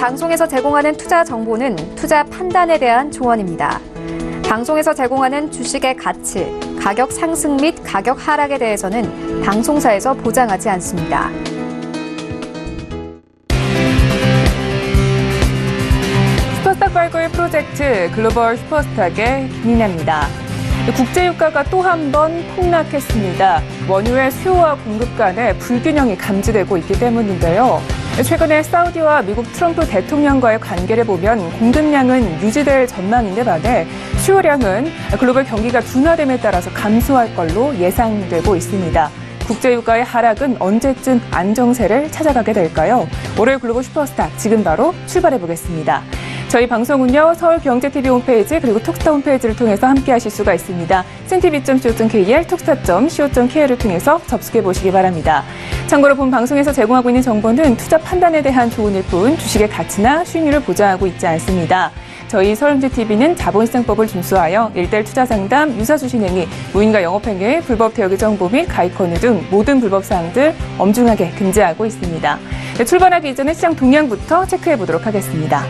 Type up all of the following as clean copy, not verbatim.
방송에서 제공하는 투자 정보는 투자 판단에 대한 조언입니다. 방송에서 제공하는 주식의 가치, 가격 상승 및 가격 하락에 대해서는 방송사에서 보장하지 않습니다. 슈퍼스탁 발굴 프로젝트 글로벌 슈퍼스탁의 김인아입니다. 국제유가가 또 한 번 폭락했습니다. 원유의 수요와 공급 간의 불균형이 감지되고 있기 때문인데요. 최근에 사우디와 미국 트럼프 대통령과의 관계를 보면 공급량은 유지될 전망인데 반해 수요량은 글로벌 경기가 둔화됨에 따라서 감소할 걸로 예상되고 있습니다. 국제유가의 하락은 언제쯤 안정세를 찾아가게 될까요? 월요일 글로벌 슈퍼스탁 지금 바로 출발해 보겠습니다. 저희 방송은요, 서울경제TV 홈페이지 그리고 톡스타 홈페이지를 통해서 함께 하실 수가 있습니다. cntv.co.kr, 톡스타.co.kr을 통해서 접속해 보시기 바랍니다. 참고로 본 방송에서 제공하고 있는 정보는 투자 판단에 대한 조언일 뿐 주식의 가치나 수익률을 보장하고 있지 않습니다. 저희 서울경제TV는 자본시장법을 준수하여 일대일 투자 상담, 유사수신행위, 무인가 영업행위, 불법 대여기 정보 및 가입권유 등 모든 불법 사항들 엄중하게 금지하고 있습니다. 네, 출발하기 이전에 시장 동향부터 체크해 보도록 하겠습니다.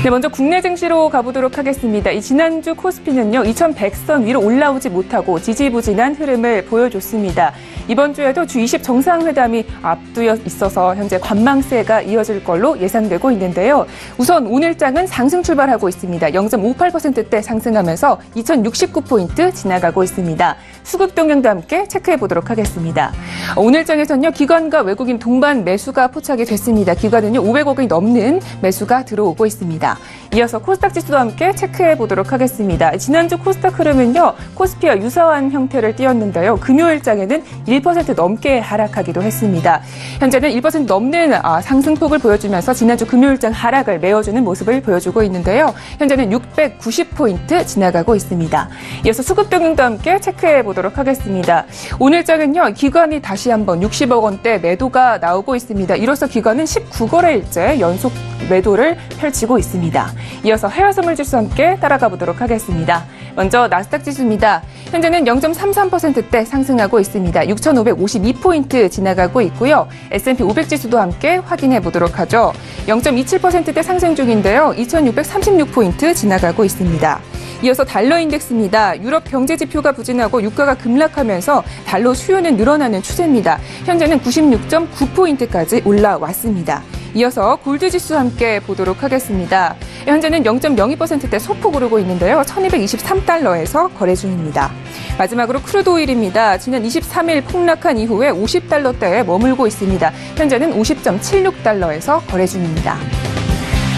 네, 먼저 국내 증시로 가보도록 하겠습니다. 이 지난주 코스피는요, 2100선 위로 올라오지 못하고 지지부진한 흐름을 보여줬습니다. 이번 주에도 G20 정상회담이 앞두어 있어서 현재 관망세가 이어질 걸로 예상되고 있는데요. 우선 오늘장은 상승 출발하고 있습니다. 0.58%대 상승하면서 2069포인트 지나가고 있습니다. 수급 동향도 함께 체크해 보도록 하겠습니다. 오늘장에서는요, 기관과 외국인 동반 매수가 포착이 됐습니다. 기관은요, 500억이 넘는 매수가 들어오고 있습니다. 이어서 코스닥 지수도 함께 체크해 보도록 하겠습니다. 지난주 코스닥 흐름은요, 코스피와 유사한 형태를 띄었는데요. 금요일장에는 1% 넘게 하락하기도 했습니다. 현재는 1% 넘는 상승폭을 보여주면서 지난주 금요일장 하락을 메워주는 모습을 보여주고 있는데요. 현재는 690포인트 지나가고 있습니다. 이어서 수급 동향도 함께 체크해 보도록 하겠습니다. 오늘장은요, 기관이 다시 한번 60억 원대 매도가 나오고 있습니다. 이로써 기관은 19거래일째 연속 매도를 펼치고 있습니다. 이어서 해외선물지수 함께 따라가 보도록 하겠습니다. 먼저 나스닥 지수입니다. 현재는 0.33%대 상승하고 있습니다. 6,552포인트 지나가고 있고요. S&P 500 지수도 함께 확인해 보도록 하죠. 0.27%대 상승 중인데요. 2,636포인트 지나가고 있습니다. 이어서 달러 인덱스입니다. 유럽 경제 지표가 부진하고 유가가 급락하면서 달러 수요는 늘어나는 추세입니다. 현재는 96.9포인트까지 올라왔습니다. 이어서 골드지수 함께 보도록 하겠습니다. 현재는 0.02%대 소폭 오르고 있는데요. 1223달러에서 거래 중입니다. 마지막으로 크루드 오일입니다. 지난 23일 폭락한 이후에 50달러대에 머물고 있습니다. 현재는 50.76달러에서 거래 중입니다.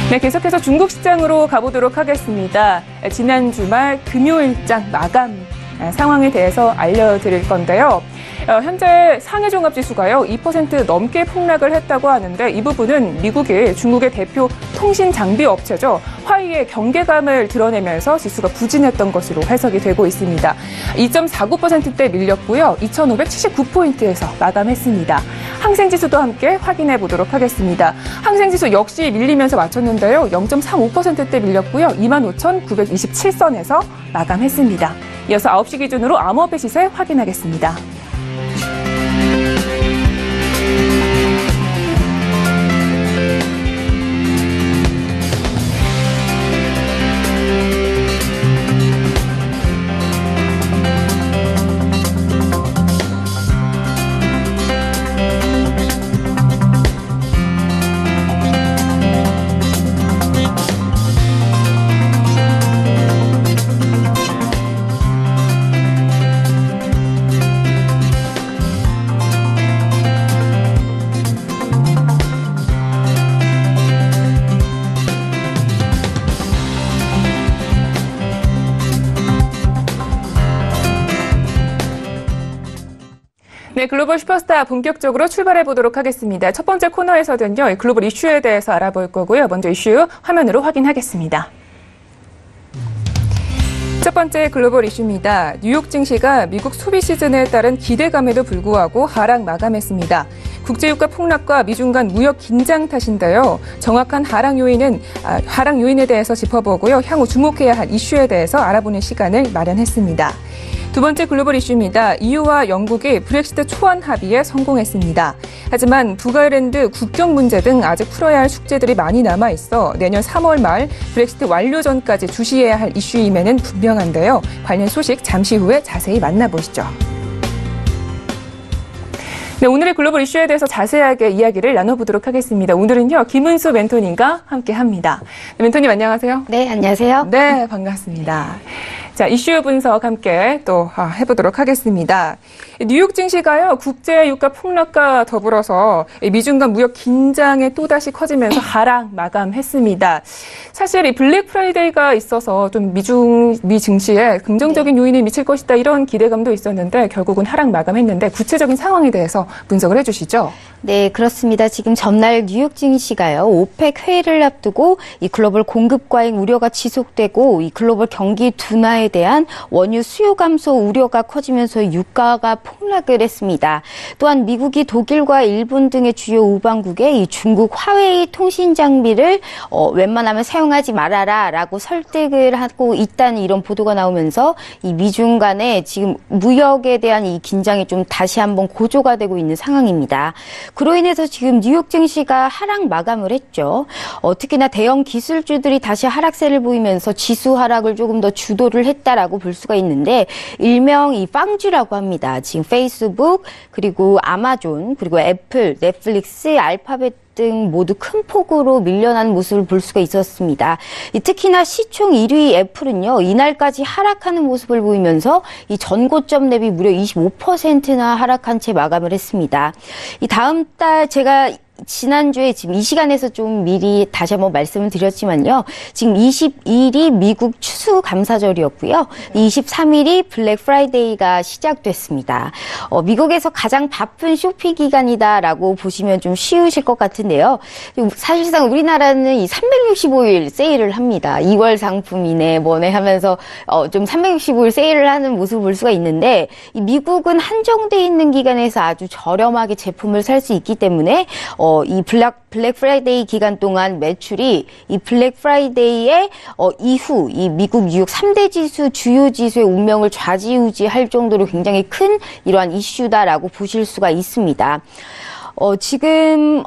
네, 계속해서 중국 시장으로 가보도록 하겠습니다. 지난 주말 금요일장 마감 상황에 대해서 알려드릴 건데요. 현재 상해 종합지수가요, 2% 넘게 폭락을 했다고 하는데 이 부분은 미국이 중국의 대표 통신 장비 업체죠. 화웨이의 경계감을 드러내면서 지수가 부진했던 것으로 해석이 되고 있습니다. 2.49%대 밀렸고요. 2,579포인트에서 마감했습니다. 항생지수도 함께 확인해 보도록 하겠습니다. 항생지수 역시 밀리면서 마쳤는데요. 0.35%대 밀렸고요. 25,927선에서 마감했습니다. 이어서 9시 기준으로 암호화폐 시세 확인하겠습니다. 네, 글로벌 슈퍼스타 본격적으로 출발해 보도록 하겠습니다. 첫 번째 코너에서는요, 글로벌 이슈에 대해서 알아볼 거고요. 먼저 이슈 화면으로 확인하겠습니다. 첫 번째 글로벌 이슈입니다. 뉴욕 증시가 미국 소비 시즌에 따른 기대감에도 불구하고 하락 마감했습니다. 국제유가 폭락과 미중 간 무역 긴장 탓인데요. 정확한 하락 요인에 대해서 짚어보고요. 향후 주목해야 할 이슈에 대해서 알아보는 시간을 마련했습니다. 두 번째 글로벌 이슈입니다. EU와 영국이 브렉시트 초안 합의에 성공했습니다. 하지만 북아일랜드 국경 문제 등 아직 풀어야 할 숙제들이 많이 남아있어 내년 3월 말 브렉시트 완료 전까지 주시해야 할 이슈임에는 분명한데요. 관련 소식 잠시 후에 자세히 만나보시죠. 네, 오늘의 글로벌 이슈에 대해서 자세하게 이야기를 나눠보도록 하겠습니다. 오늘은요, 김은수 멘토님과 함께합니다. 네, 멘토님 안녕하세요. 네, 안녕하세요. 네, 반갑습니다. 자, 이슈 분석 함께 또 해보도록 하겠습니다. 뉴욕 증시가요, 국제 유가 폭락과 더불어서 미중 간 무역 긴장이 또다시 커지면서 하락 마감했습니다. 사실 이 블랙 프라이데이가 있어서 좀 미 증시에 긍정적인 요인을 미칠 것이다 이런 기대감도 있었는데 결국은 하락 마감했는데 구체적인 상황에 대해서 분석을 해주시죠. 네, 그렇습니다. 지금 전날 뉴욕 증시가요, 오펙 회의를 앞두고 이 글로벌 공급 과잉 우려가 지속되고 이 글로벌 경기 둔화에 대한 원유 수요 감소 우려가 커지면서 유가가 폭락을 했습니다. 또한 미국이 독일과 일본 등의 주요 우방국에 이 중국 화웨이 통신 장비를 웬만하면 사용하지 말아라라고 설득을 하고 있다는 이런 보도가 나오면서 이 미중 간에 지금 무역에 대한 이 긴장이 좀 다시 한번 고조가 되고 있는 상황입니다. 그로 인해서 지금 뉴욕 증시가 하락 마감을 했죠. 특히나 대형 기술주들이 다시 하락세를 보이면서 지수 하락을 조금 더 주도를 했다라고 볼 수가 있는데 일명 이 빵주라고 합니다. 지금 페이스북 그리고 아마존 그리고 애플, 넷플릭스, 알파벳 등 모두 큰 폭으로 밀려나는 모습을 볼 수가 있었습니다. 특히나 시총 1위 애플은요, 이날까지 하락하는 모습을 보이면서 이 전고점 대비 무려 25%나 하락한 채 마감을 했습니다. 이 다음 달 제가 지난주에 지금 이 시간에서 좀 미리 다시 한번 말씀을 드렸지만요. 지금 22일이 미국 추수감사절이었고요. 23일이 블랙 프라이데이가 시작됐습니다. 미국에서 가장 바쁜 쇼핑 기간이다라고 보시면 좀 쉬우실 것 같은데요. 사실상 우리나라는 이 365일 세일을 합니다. 2월 상품이네 뭐네 하면서 좀 365일 세일을 하는 모습을 볼 수가 있는데 이 미국은 한정돼 있는 기간에서 아주 저렴하게 제품을 살 수 있기 때문에 이 블랙 프라이데이 기간 동안 매출이 이 블랙 프라이데이의 이후 이 미국 뉴욕 3대 지수 주요 지수의 운명을 좌지우지할 정도로 굉장히 큰 이러한 이슈다라고 보실 수가 있습니다. 지금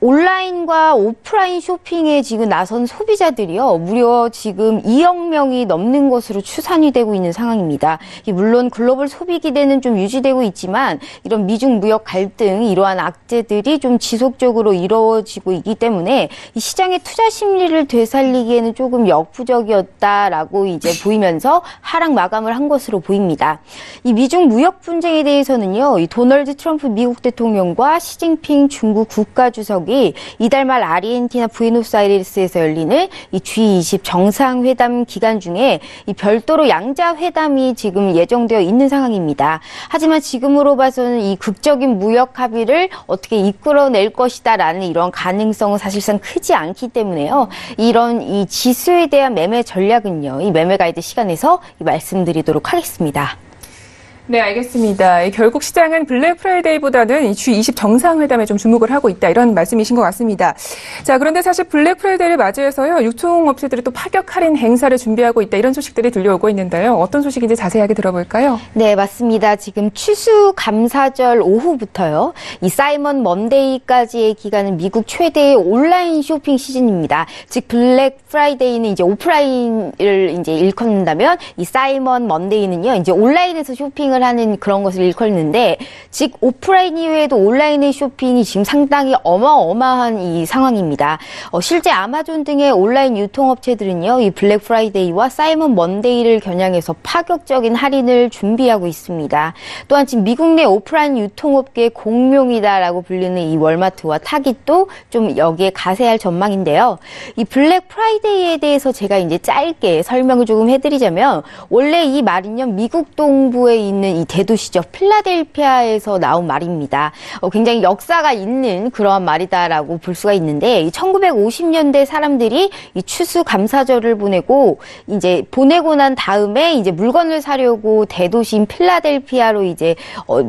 온라인과 오프라인 쇼핑에 지금 나선 소비자들이요, 무려 지금 2억 명이 넘는 것으로 추산이 되고 있는 상황입니다. 물론 글로벌 소비 기대는 좀 유지되고 있지만 이런 미중 무역 갈등, 이러한 악재들이 좀 지속적으로 이루어지고 있기 때문에 이 시장의 투자 심리를 되살리기에는 조금 역부족이었다라고 이제 보이면서 하락 마감을 한 것으로 보입니다. 이 미중 무역 분쟁에 대해서는요, 이 도널드 트럼프 미국 대통령과 시진핑 중국 국가주석이 이달 말 아르헨티나 부에노스아이레스에서 열리는 이 G20 정상회담 기간 중에 이 별도로 양자 회담이 지금 예정되어 있는 상황입니다. 하지만 지금으로 봐서는 이 극적인 무역 합의를 어떻게 이끌어낼 것이다라는 이런 가능성은 사실상 크지 않기 때문에요. 이런 이 지수에 대한 매매 전략은요, 이 매매 가이드 시간에서 말씀드리도록 하겠습니다. 네, 알겠습니다. 결국 시장은 블랙 프라이데이보다는 이 G20 정상회담에 좀 주목을 하고 있다, 이런 말씀이신 것 같습니다. 자, 그런데 사실 블랙 프라이데이를 맞이해서요, 유통업체들이 또 파격 할인 행사를 준비하고 있다, 이런 소식들이 들려오고 있는데요. 어떤 소식인지 자세하게 들어볼까요? 네, 맞습니다. 지금 추수감사절 오후부터요, 이 사이먼 먼데이까지의 기간은 미국 최대의 온라인 쇼핑 시즌입니다. 즉 블랙 프라이데이는 이제 오프라인을 이제 일컫는다면 이 사이먼 먼데이는요, 이제 온라인에서 쇼핑을 하는 그런 것을 일컫는데, 즉 오프라인 이외에도 온라인의 쇼핑이 지금 상당히 어마어마한 이 상황입니다. 실제 아마존 등의 온라인 유통업체들은요, 이 블랙 프라이데이와 사이먼 먼데이를 겨냥해서 파격적인 할인을 준비하고 있습니다. 또한 지금 미국 내 오프라인 유통업계의 공룡이다라고 불리는 이 월마트와 타깃도 좀 여기에 가세할 전망인데요. 이 블랙 프라이데이에 대해서 제가 이제 짧게 설명을 조금 해드리자면, 원래 이 말은요, 미국 동부에 있는 있는 이 대도시죠. 필라델피아에서 나온 말입니다. 굉장히 역사가 있는 그러한 말이다라고 볼 수가 있는데 1950년대 사람들이 이 추수감사절을 보내고 난 다음에 이제 물건을 사려고 대도시인 필라델피아로 이제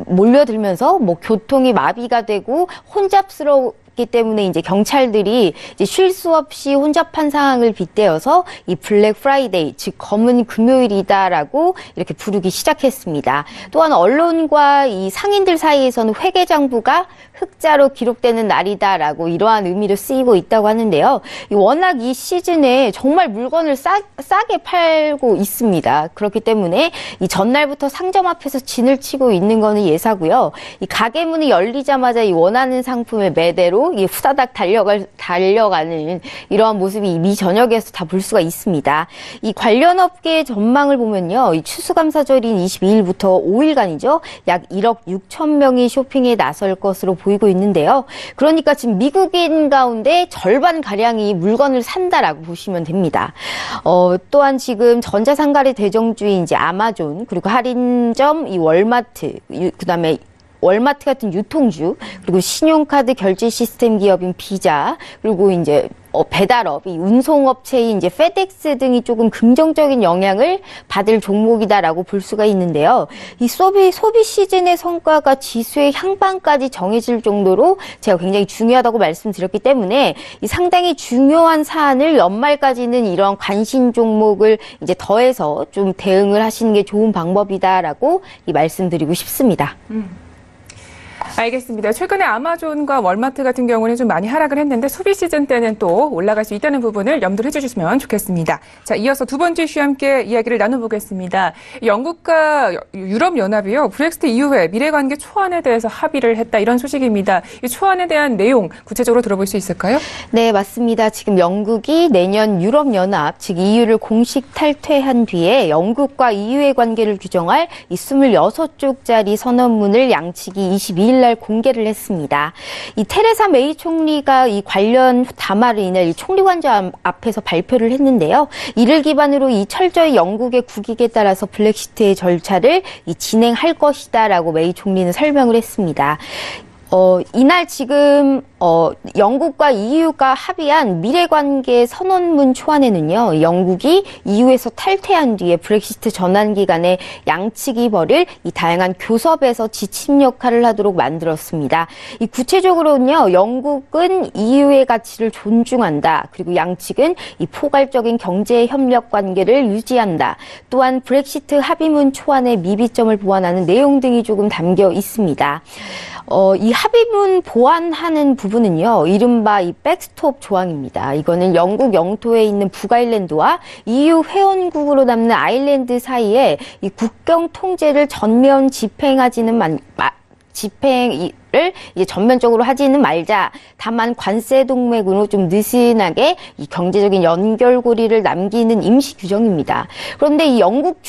몰려들면서 뭐 교통이 마비가 되고 혼잡스럽기 때문에 이제 경찰들이 이제 쉴 수 없이 혼잡한 상황을 빗대어서 이 블랙 프라이데이, 즉 검은 금요일이다라고 이렇게 부르기 시작했습니다. 또한 언론과 이 상인들 사이에서는 회계장부가 흑자로 기록되는 날이다라고 이러한 의미로 쓰이고 있다고 하는데요. 워낙 이 시즌에 정말 물건을 싸게 팔고 있습니다. 그렇기 때문에 이 전날부터 상점 앞에서 진을 치고 있는 거는 예사고요. 이 가게 문이 열리자마자 이 원하는 상품을 매대로 이 후다닥 달려가는 이러한 모습이 미 전역에서 다 볼 수가 있습니다. 이 관련 업계의 전망을 보면요. 이 추수감사절인 22일부터 5일간이죠. 약 1억 6천 명이 쇼핑에 나설 것으로 보이고 있는데요. 그러니까 지금 미국인 가운데 절반가량이 물건을 산다라고 보시면 됩니다. 또한 지금 전자상가의 대정주인 이제 아마존, 그리고 할인점, 이 월마트, 그다음에 월마트 같은 유통주, 그리고 신용카드 결제 시스템 기업인 비자, 그리고 이제 배달업, 이 운송업체인 이제 페덱스 등이 조금 긍정적인 영향을 받을 종목이다라고 볼 수가 있는데요. 이 소비 시즌의 성과가 지수의 향방까지 정해질 정도로 제가 굉장히 중요하다고 말씀드렸기 때문에 이 상당히 중요한 사안을 연말까지는 이런 관심 종목을 이제 더해서 좀 대응을 하시는 게 좋은 방법이다라고 말씀드리고 싶습니다. 알겠습니다. 최근에 아마존과 월마트 같은 경우는 좀 많이 하락을 했는데 소비 시즌 때는 또 올라갈 수 있다는 부분을 염두를 해주시면 좋겠습니다. 자, 이어서 두 번째 이슈와 함께 이야기를 나눠보겠습니다. 영국과 유럽연합이요, 브렉시트 이후에 미래관계 초안에 대해서 합의를 했다, 이런 소식입니다. 이 초안에 대한 내용 구체적으로 들어볼 수 있을까요? 네, 맞습니다. 지금 영국이 내년 유럽연합, 즉 EU를 공식 탈퇴한 뒤에 영국과 EU의 관계를 규정할 이 26쪽짜리 선언문을 양측이 22일 날 공개를 했습니다. 이 테레사 메이 총리가 이 관련 담화를 이날 이 총리관저 앞에서 발표를 했는데요. 이를 기반으로 이 철저히 영국의 국익에 따라서 브렉시트의 절차를 진행할 것이다라고 메이 총리는 설명을 했습니다. 이날 지금 영국과 EU가 합의한 미래관계 선언문 초안에는요, 영국이 EU에서 탈퇴한 뒤에 브렉시트 전환 기간에 양측이 벌일 이 다양한 교섭에서 지침 역할을 하도록 만들었습니다. 이 구체적으로는요, 영국은 EU의 가치를 존중한다. 그리고 양측은 이 포괄적인 경제 협력 관계를 유지한다. 또한 브렉시트 합의문 초안의 미비점을 보완하는 내용 등이 조금 담겨 있습니다. 이 합의문 보완하는 부분은요, 이른바 이 백스톱 조항입니다. 이거는 영국 영토에 있는 북아일랜드와 EU 회원국으로 남는 아일랜드 사이에 이 국경 통제를 전면 집행하지는 집행을 이제 전면적으로 하지는 말자. 다만 관세 동맹으로 좀 느슨하게 이 경제적인 연결고리를 남기는 임시 규정입니다. 그런데 이 영국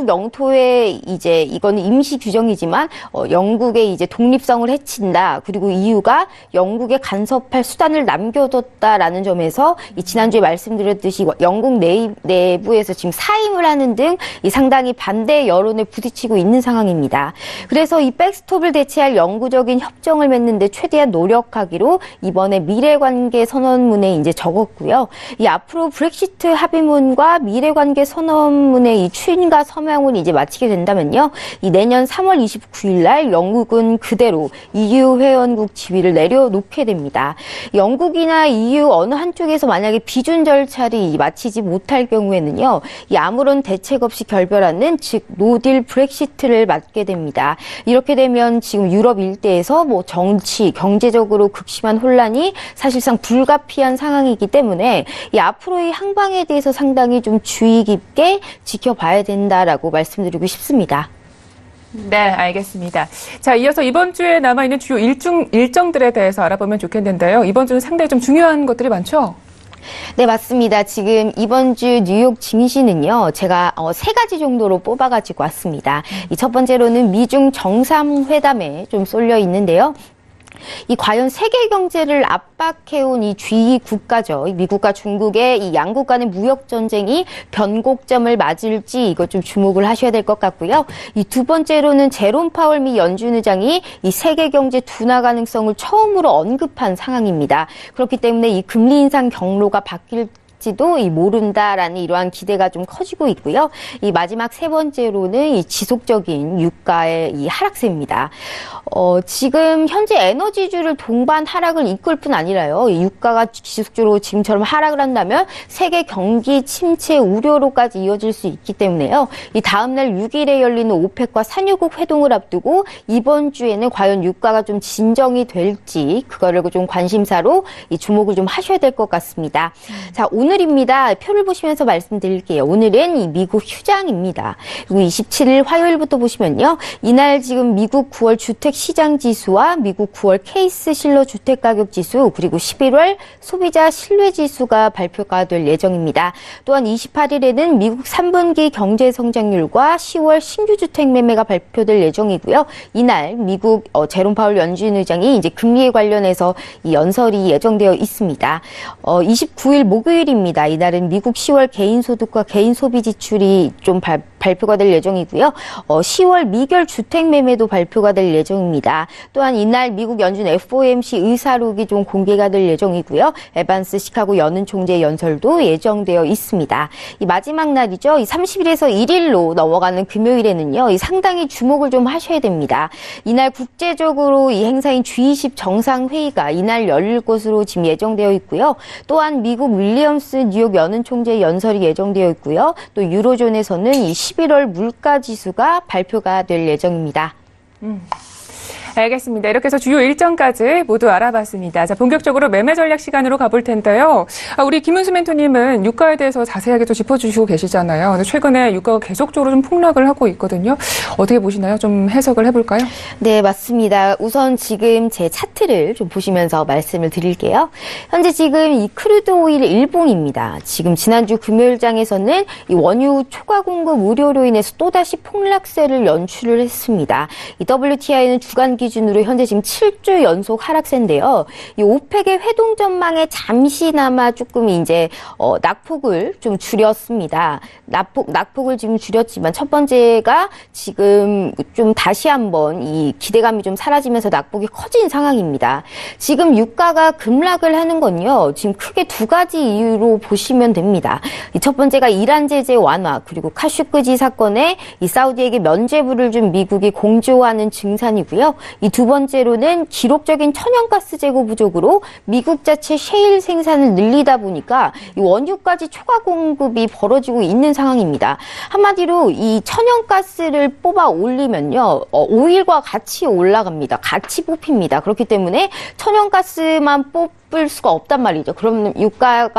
영토에 이제 이거는 임시 규정이지만 영국의 이제 독립성을 해친다. 그리고 EU가 영국에 간섭할 수단을 남겨뒀다라는 점에서 이 지난주에 말씀드렸듯이 영국 내부에서 지금 사임을 하는 등 이 상당히 반대 여론에 부딪히고 있는 상황입니다. 그래서 이 백스톱을 대체할 영구적인 협정을 맺는데 최대한 노력하기로 이번에 미래관계 선언문에 이제 적었고요. 이 앞으로 브렉시트 합의문과 미래관계 선언문의 이 추인과 서명을 이제 마치게 된다면요, 이 내년 3월 29일 날 영국은 그대로 EU 회원국 지위를 내려놓게 됩니다. 영국이나 EU 어느 한쪽에서 만약에 비준 절차를 마치지 못할 경우에는요, 이 아무런 대책 없이 결별하는 즉 노딜 브렉시트를 맞게 됩니다. 이렇게 되면 지금 유럽 일대에서 뭐 정치, 경제적으로 극심한 혼란이 사실상 불가피한 상황이기 때문에 이 앞으로의 항방에 대해서 상당히 좀 주의 깊게 지켜봐야 된다라고 말씀드리고 싶습니다. 네, 알겠습니다. 자, 이어서 이번 주에 남아있는 주요 일정들에 대해서 알아보면 좋겠는데요. 이번 주는 상당히 좀 중요한 것들이 많죠? 네, 맞습니다. 지금 이번 주 뉴욕 증시는요, 제가 세 가지 정도로 뽑아가지고 왔습니다. 이 첫 번째로는 미중 정상회담에 좀 쏠려 있는데요. 이 과연 세계 경제를 압박해온 이 G 국가죠. 미국과 중국의 이 양국 간의 무역 전쟁이 변곡점을 맞을지 이것 좀 주목을 하셔야 될 것 같고요. 이 두 번째로는 제롬 파월 미 연준 의장이 이 세계 경제 둔화 가능성을 처음으로 언급한 상황입니다. 그렇기 때문에 이 금리 인상 경로가 바뀔지도 모른다라는 이러한 기대가 좀 커지고 있고요. 이 마지막 세 번째로는 이 지속적인 유가의 이 하락세입니다. 지금 현재 에너지주를 동반 하락을 이끌 뿐 아니라요. 이 유가가 지속적으로 지금처럼 하락을 한다면 세계 경기 침체 우려로까지 이어질 수 있기 때문에요. 이 다음날 6일에 열리는 오펙과 산유국 회동을 앞두고 이번 주에는 과연 유가가 좀 진정이 될지 그거를 좀 관심사로 이 주목을 좀 하셔야 될 것 같습니다. 자, 오늘입니다. 표를 보시면서 말씀드릴게요. 오늘은 이 미국 휴장입니다. 그리고 27일 화요일부터 보시면요. 이날 지금 미국 9월 주택 시장 지수와 미국 9월 케이스 실러 주택 가격 지수 그리고 11월 소비자 신뢰 지수가 발표가 될 예정입니다. 또한 28일에는 미국 3분기 경제 성장률과 10월 신규 주택 매매가 발표될 예정이고요. 이날 미국 제롬 파월 연준 의장이 이제 금리에 관련해서 이 연설이 예정되어 있습니다. 29일 목요일입니다. 이날은 미국 10월 개인 소득과 개인 소비 지출이 좀 발표가 될 예정이고요. 10월 미결 주택 매매도 발표가 될 예정입니다. 또한 이날 미국 연준 FOMC 의사록이 좀 공개가 될 예정이고요. 에반스 시카고 연은 총재 연설도 예정되어 있습니다. 이 마지막 날이죠. 이 30일에서 1일로 넘어가는 금요일에는요. 이 상당히 주목을 좀 하셔야 됩니다. 이날 국제적으로 이 행사인 G20 정상회의가 이날 열릴 것으로 지금 예정되어 있고요. 또한 미국 윌리엄스 뉴욕 연은 총재 연설이 예정되어 있고요. 또 유로존에서는 이 11월 물가 지수가 발표가 될 예정입니다. 알겠습니다. 이렇게 해서 주요 일정까지 모두 알아봤습니다. 자, 본격적으로 매매 전략 시간으로 가볼 텐데요. 우리 김은수 멘토님은 유가에 대해서 자세하게 또 짚어주시고 계시잖아요. 근데 최근에 유가가 계속적으로 좀 폭락을 하고 있거든요. 어떻게 보시나요? 좀 해석을 해볼까요? 네, 맞습니다. 우선 지금 제 차트를 좀 보시면서 말씀을 드릴게요. 현재 지금 이 크루드 오일 일봉입니다. 지금 지난주 금요일장에서는 이 원유 초과 공급 우려로 인해서 또다시 폭락세를 연출을 했습니다. 이 WTI는 주간 기준으로 현재 지금 7주 연속 하락세인데요. 이 오펙의 회동 전망에 잠시나마 조금 이제 낙폭을 좀 줄였습니다. 낙폭을 지금 줄였지만 첫 번째가 지금 좀 다시 한번 이 기대감이 좀 사라지면서 낙폭이 커진 상황입니다. 지금 유가가 급락을 하는 건요. 지금 크게 두 가지 이유로 보시면 됩니다. 첫 번째가 이란 제재 완화 그리고 카슈크지 사건에 이 사우디에게 면죄부를 준 미국이 공조하는 증산이고요. 이 두 번째로는 기록적인 천연가스 재고 부족으로 미국 자체 셰일 생산을 늘리다 보니까 이 원유까지 초과 공급이 벌어지고 있는 상황입니다. 한마디로 이 천연가스를 뽑아 올리면요, 오일과 같이 올라갑니다. 같이 뽑힙니다. 그렇기 때문에 천연가스만 뽑을 수가 없단 말이죠. 그럼 유가의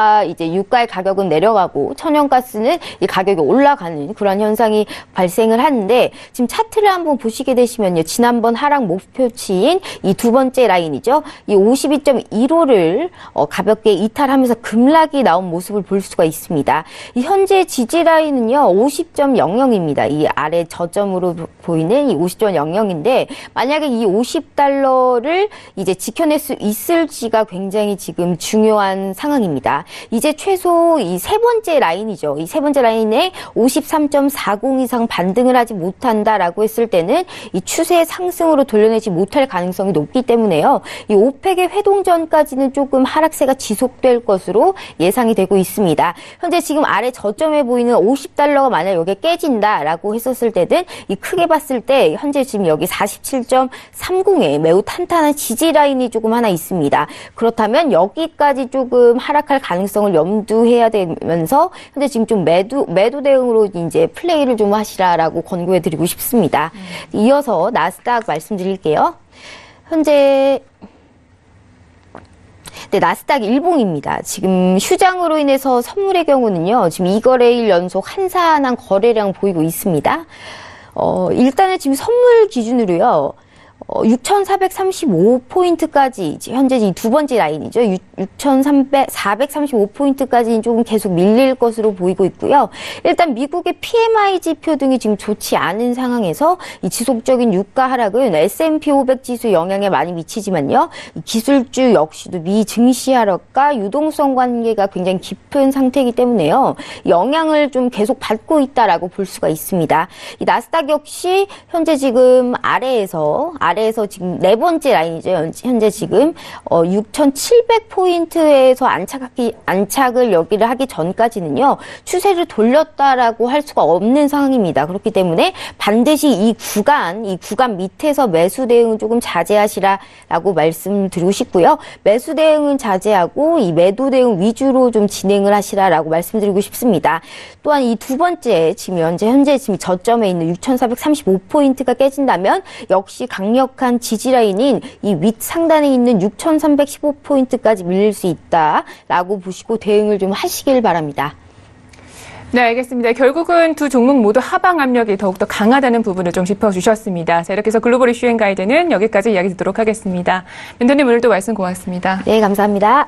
가격은 내려가고 천연가스는 이 가격이 올라가는 그런 현상이 발생을 하는데 지금 차트를 한번 보시게 되시면요. 지난번 하락 목표치인 이 두 번째 라인이죠. 이 52.15를 가볍게 이탈하면서 급락이 나온 모습을 볼 수가 있습니다. 이 현재 지지 라인은요. 50.00입니다. 이 아래 저점으로 보이는 이 50.00인데 만약에 이 50달러를 이제 지켜낼 수 있을지가 굉장히 지금 중요한 상황입니다. 이제 최소 이 세 번째 라인이죠. 이 세 번째 라인에 53.40 이상 반등을 하지 못한다라고 했을 때는 이 추세 상승으로 돌려내지 못할 가능성이 높기 때문에요. 이 오펙의 회동 전까지는 조금 하락세가 지속될 것으로 예상이 되고 있습니다. 현재 지금 아래 저점에 보이는 50달러가 만약 여기에 깨진다라고 했었을 때는 이 크게 봤을 때 현재 지금 여기 47.30에 매우 탄탄한 지지 라인이 조금 하나 있습니다. 그렇다면 여기까지 조금 하락할 가능성을 염두해야 되면서 현재 지금 좀 매도 대응으로 이제 플레이를 좀 하시라라고 권고해 드리고 싶습니다. 이어서 나스닥 말씀드릴게요. 현재 네, 나스닥 일봉입니다. 지금 휴장으로 인해서 선물의 경우는요. 지금 2거래일 연속 한산한 거래량 보이고 있습니다. 일단은 지금 선물 기준으로요. 6,435포인트까지 현재 이 두 번째 라인이죠. 6,435포인트까지 조금 계속 밀릴 것으로 보이고 있고요. 일단 미국의 PMI 지표 등이 지금 좋지 않은 상황에서 이 지속적인 유가 하락은 S&P 500 지수 영향에 많이 미치지만요. 이 기술주 역시도 미 증시 하락과 유동성 관계가 굉장히 깊은 상태이기 때문에요. 영향을 좀 계속 받고 있다라고 볼 수가 있습니다. 이 나스닥 역시 현재 지금 아래에서 지금 네 번째 라인이죠. 현재 지금 6,700포인트에서 안착을 여기를 하기 전까지는요. 추세를 돌렸다라고 할 수가 없는 상황입니다. 그렇기 때문에 반드시 이 구간 밑에서 매수 대응은 조금 자제하시라라고 말씀드리고 싶고요. 매수 대응은 자제하고 이 매도 대응 위주로 좀 진행을 하시라라고 말씀드리고 싶습니다. 또한 이 두 번째 현재 지금 저점에 있는 6,435포인트가 깨진다면 역시 강력한 지지 라인인 이 윗 상단에 있는 6,315포인트까지 밀릴 수 있다라고 보시고 대응을 좀 하시길 바랍니다. 네, 알겠습니다. 결국은 두 종목 모두 하방 압력이 더욱더 강하다는 부분을 좀 짚어주셨습니다. 자, 이렇게 해서 글로벌 이슈 앤 가이드는 여기까지 이야기 듣도록 하겠습니다. 멘토님 오늘도 말씀 고맙습니다. 네, 감사합니다.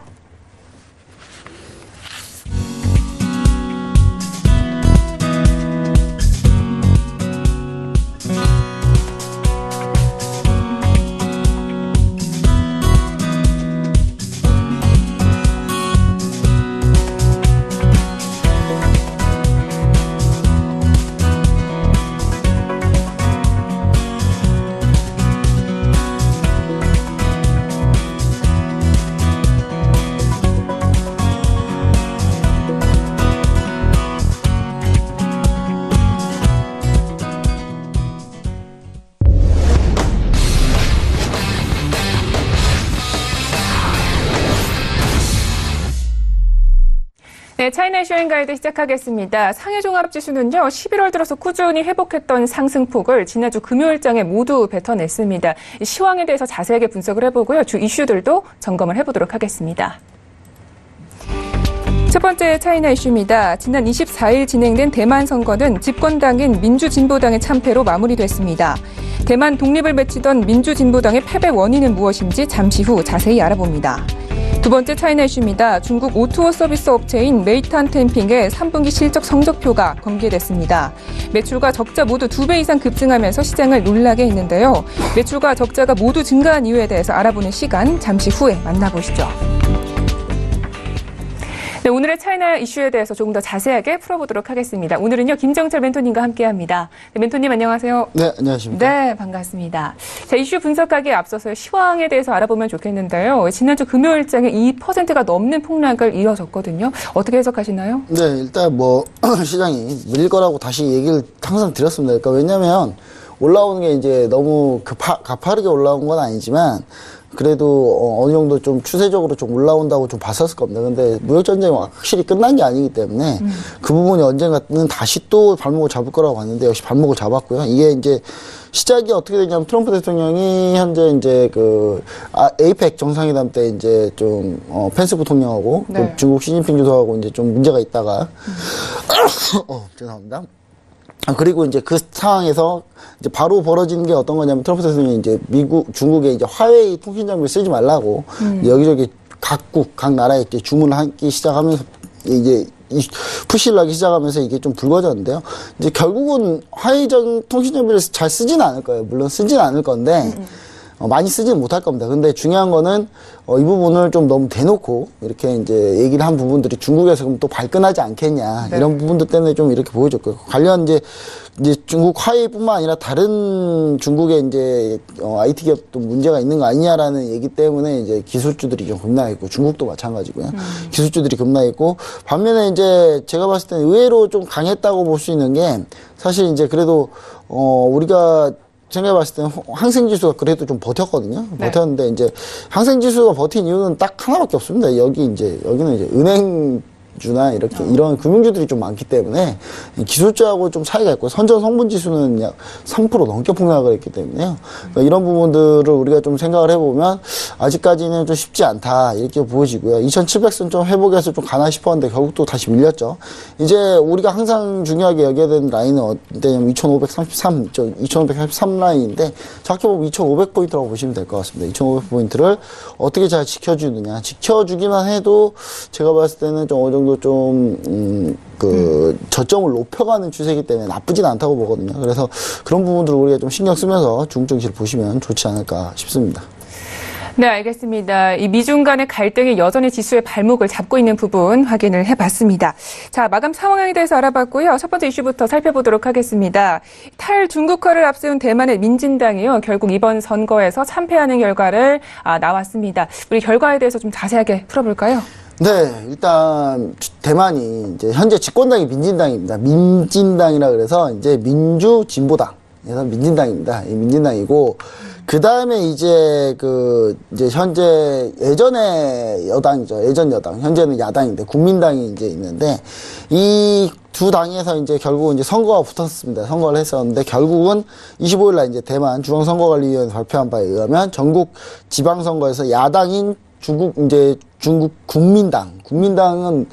네, 차이나 이슈 앤 가이드 시작하겠습니다. 상해 종합지수는요, 11월 들어서 꾸준히 회복했던 상승폭을 지난주 금요일장에 모두 뱉어냈습니다. 이 시황에 대해서 자세하게 분석을 해보고요. 주 이슈들도 점검을 해보도록 하겠습니다. 첫 번째 차이나 이슈입니다. 지난 24일 진행된 대만 선거는 집권당인 민주진보당의 참패로 마무리됐습니다. 대만 독립을 외치던 민주진보당의 패배 원인은 무엇인지 잠시 후 자세히 알아봅니다. 두 번째 차이나 이슈입니다. 중국 오토 서비스 업체인 메이탄 템핑의 3분기 실적 성적표가 공개됐습니다. 매출과 적자 모두 2배 이상 급증하면서 시장을 놀라게 했는데요. 매출과 적자가 모두 증가한 이유에 대해서 알아보는 시간 잠시 후에 만나보시죠. 네, 오늘의 차이나 이슈에 대해서 조금 더 자세하게 풀어보도록 하겠습니다. 오늘은요, 김정철 멘토님과 함께합니다. 네, 멘토님 안녕하세요. 네, 안녕하십니까. 네, 반갑습니다. 자, 이슈 분석하기에 앞서서 시황에 대해서 알아보면 좋겠는데요. 지난주 금요일장에 2%가 넘는 폭락을 이어졌거든요. 어떻게 해석하시나요? 네, 일단 시장이 밀릴 거라고 다시 얘기를 항상 드렸습니다. 그러니까 왜냐면 올라오는 게 이제 너무 가파르게 올라온 건 아니지만 그래도 어느 정도 좀 추세적으로 좀 올라온다고 좀 봤었을 겁니다. 근데 무역전쟁이 확실히 끝난 게 아니기 때문에 그 부분이 언젠가는 다시 또 발목을 잡을 거라고 봤는데 역시 발목을 잡았고요. 이게 이제 시작이 어떻게 되냐면 트럼프 대통령이 현재 이제 에이펙 정상회담 때 이제 좀 펜스 부통령하고 네. 또 중국 시진핑 주석하고 이제 좀 문제가 있다가 죄송합니다. 그리고 이제 그 상황에서 이제 바로 벌어지는 게 어떤 거냐면 트럼프 대통령이 이제 중국의 이제 화웨이 통신 장비를 쓰지 말라고 여기저기 각 나라에 이제 주문을 하기 시작하면서 이제 푸시를 하기 시작하면서 이게 좀 불거졌는데요. 이제 결국은 화웨이 통신 장비를 잘 쓰지는 않을 거예요. 물론 쓰지는 않을 건데 많이 쓰지는 못할 겁니다. 근데 중요한 거는 이 부분을 좀 너무 대놓고 이렇게 이제 얘기를 한 부분들이 중국에서 그럼 또 발끈하지 않겠냐. 네. 이런 부분들 때문에 좀 이렇게 보여줬고요. 관련 이제 중국 화웨이뿐만 아니라 다른 중국의 이제 IT 기업도 문제가 있는 거 아니냐라는 얘기 때문에 이제 기술주들이 좀 급락했고 중국도 마찬가지고요. 기술주들이 급락했고 반면에 이제 제가 봤을 때는 의외로 좀 강했다고 볼 수 있는 게 사실 이제 그래도 우리가 생각해봤을 때는 항생지수가 그래도 좀 버텼거든요. 네. 버텼는데 이제 항생지수가 버틴 이유는 딱 하나밖에 없습니다. 여기는 이제 은행 기술주나 이런 금융주들이 좀 많기 때문에 기술주하고 좀 차이가 있고 선전 성분 지수는 약 3% 넘게 폭락을 했기 때문에요. 그러니까 이런 부분들을 우리가 좀 생각을 해보면 아직까지는 좀 쉽지 않다 이렇게 보여지고요. 2,700선 좀 회복해서 좀 가나 싶었는데 결국 또 다시 밀렸죠. 이제 우리가 항상 중요하게 여겨야 되는 라인은 어디냐면 2,533 라인인데 정확히 보면 2,500포인트라고 보시면 될 것 같습니다. 2,500포인트를 어떻게 잘 지켜주느냐. 지켜주기만 해도 제가 봤을 때는 좀 어느 정도 좀 저점을 높여가는 추세이기 때문에 나쁘진 않다고 보거든요. 그래서 그런 부분들을 우리가 좀 신경 쓰면서 중증시를 보시면 좋지 않을까 싶습니다. 네, 알겠습니다. 이 미중 간의 갈등이 여전히 지수의 발목을 잡고 있는 부분 확인을 해봤습니다. 자, 마감 상황에 대해서 알아봤고요. 첫 번째 이슈부터 살펴보도록 하겠습니다. 탈중국화를 앞세운 대만의 민진당이요. 결국 이번 선거에서 참패하는 결과를 나왔습니다. 우리 결과에 대해서 좀 자세하게 풀어볼까요? 네, 일단 대만이 이제 현재 집권당이 민진당입니다. 민진당이라 그래서 이제 민주진보당. 그래서 민진당입니다. 이 민진당이고 그 다음에 이제 이제 현재 예전의 여당이죠. 예전 여당. 현재는 야당인데 국민당이 이제 있는데 이 두 당에서 이제 결국 이제 선거가 붙었습니다. 선거를 했었는데 결국은 25일 날 이제 대만 중앙선거관리위원회 발표한 바에 의하면 전국 지방선거에서 야당인 중국 국민당은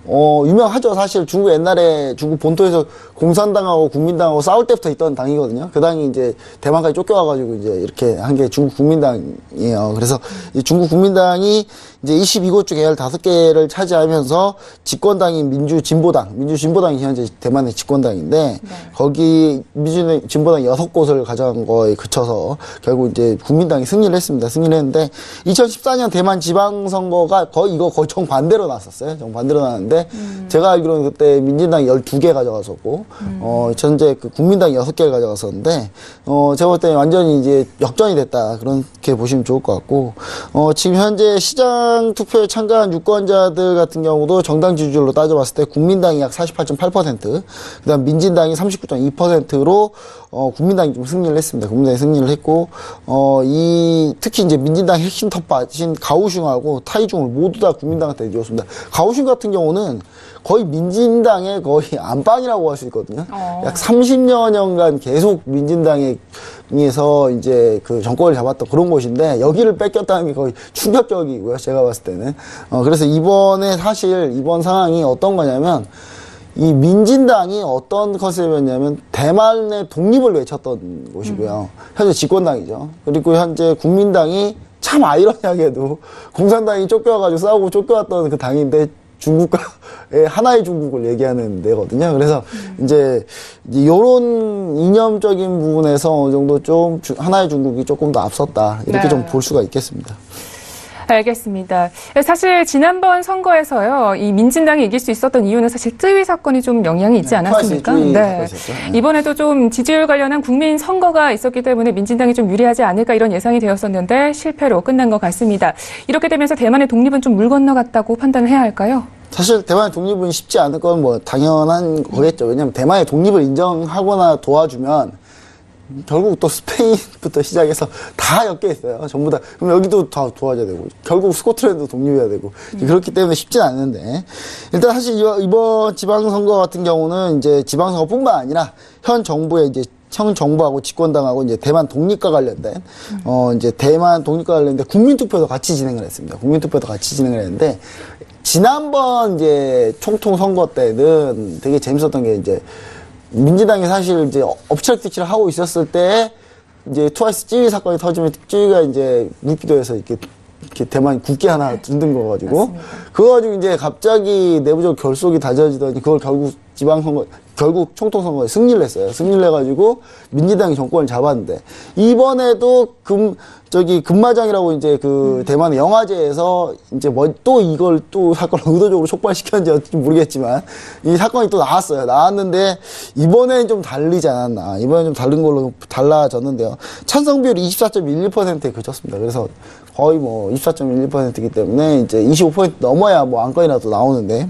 유명하죠. 사실 중국 옛날에 중국 본토에서 공산당하고 국민당하고 싸울 때부터 있던 당이거든요. 그 당이 이제 대만까지 쫓겨와가지고 이제 이렇게 한 게 중국 국민당이에요. 그래서 이 중국 국민당이 이제 22고 주 계열 5개를 차지하면서 집권당인 민주진보당이 현재 대만의 집권당인데 네. 거기 민주진보당 6곳을 가져간 거에 그쳐서 결국 이제 국민당이 승리를 했습니다. 승리를 했는데 2014년 대만 지방선거가 거의 정반대로 났었어요. 정반대로 났는데 제가 알기로는 그때 민진당이 12개 가져갔었고 현재 국민당이 6개를 가져갔었는데 제가 볼 때 완전히 이제 역전이 됐다. 그렇게 보시면 좋을 것 같고 지금 현재 시장 투표에 참가한 유권자들 같은 경우도 정당 지지율로 따져봤을 때 국민당이 약 48.8%, 그다음 민진당이 39.2%로 국민당이 좀 승리를 했습니다. 국민당이 승리를 했고 특히 이제 민진당 핵심 텃밭인 가오슝하고 타이중을 모두 다 국민당한테 이겼습니다. 가오슝 같은 경우는 거의 민진당의 거의 안방이라고 할 수 있거든요. 약 30여 년간 계속 민진당에서 이제 정권을 잡았던 그런 곳인데 여기를 뺏겼다는 게 거의 충격적이고요. 제가 봤을 때는. 그래서 이번 상황이 어떤 거냐면 이 민진당이 어떤 컨셉이었냐면 대만의 독립을 외쳤던 곳이고요. 현재 집권당이죠. 그리고 현재 국민당이 참 아이러니하게도 공산당이 쫓겨와가지고 싸우고 쫓겨왔던 그 당인데 중국과의 하나의 중국을 얘기하는 데거든요. 그래서 이제 요런 이념적인 부분에서 어느 정도 좀 하나의 중국이 조금 더 앞섰다. 이렇게 네. 좀 볼 수가 있겠습니다. 알겠습니다. 사실 지난번 선거에서요, 이 민진당이 이길 수 있었던 이유는 사실 쯔위 사건이 좀 영향이 있지 않았습니까? 네. 이번에도 좀 지지율 관련한 국민 선거가 있었기 때문에 민진당이 좀 유리하지 않을까 이런 예상이 되었었는데 실패로 끝난 것 같습니다. 이렇게 되면서 대만의 독립은 좀 물 건너갔다고 판단을 해야 할까요? 사실 대만의 독립은 쉽지 않을 건 뭐 당연한 거겠죠. 왜냐하면 대만의 독립을 인정하거나 도와주면 결국 또 스페인부터 시작해서 다 엮여 있어요. 전부 다. 그럼 여기도 다 도와줘야 되고, 결국 스코틀랜드도 독립해야 되고, 그렇기 때문에 쉽진 않은데. 일단 사실 이번 지방선거 같은 경우는 이제 지방선거뿐만 아니라 현 정부하고 집권당하고 이제 대만 독립과 관련된, 이제 대만 독립과 관련된 국민투표도 같이 진행을 했습니다. 국민투표도 같이 진행을 했는데, 지난번 이제 총통 선거 때는 되게 재밌었던 게 이제, 민주당이 사실 이제 엎치락뒤치락 하고 있었을 때 이제 트와이스 찌위 사건이 터지면 찌위가 이제 묵기도에서 이렇게 대만 국기 하나 든든 거 가지고 그거 가지고 이제 갑자기 내부적 결속이 다져지더니 그걸 결국 총통선거에 승리를 했어요. 승리를 해가지고 민주당이 정권을 잡았는데 이번에도 금마장이라고 이제 대만의 영화제에서 이제 또 이걸 또 사건을 의도적으로 촉발시켰는지 어떨지 모르겠지만 이 사건이 또 나왔는데 이번엔 좀 달리지 않았나. 이번엔 좀 다른 걸로 달라졌는데요. 찬성 비율이 24.11%에 그쳤습니다. 그래서 거의 24.11%이기 때문에 이제 25% 넘어야 안건이라도 나오는데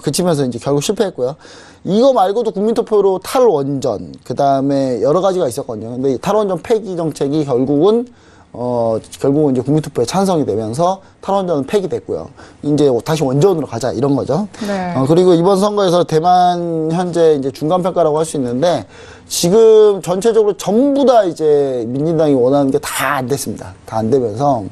그치면서 이제 결국 실패했고요. 이거 말고도 국민투표로 탈원전, 그 다음에 여러 가지가 있었거든요. 근데 탈원전 폐기 정책이 결국은 결국은 이제 국민투표에 찬성이 되면서 탈원전은 폐기됐고요. 이제 다시 원전으로 가자 이런 거죠. 네. 그리고 이번 선거에서 대만 현재 이제 중간평가라고 할 수 있는데 지금 전체적으로 전부 다 이제 민진당이 원하는 게 다 안 됐습니다. 다 안 되면서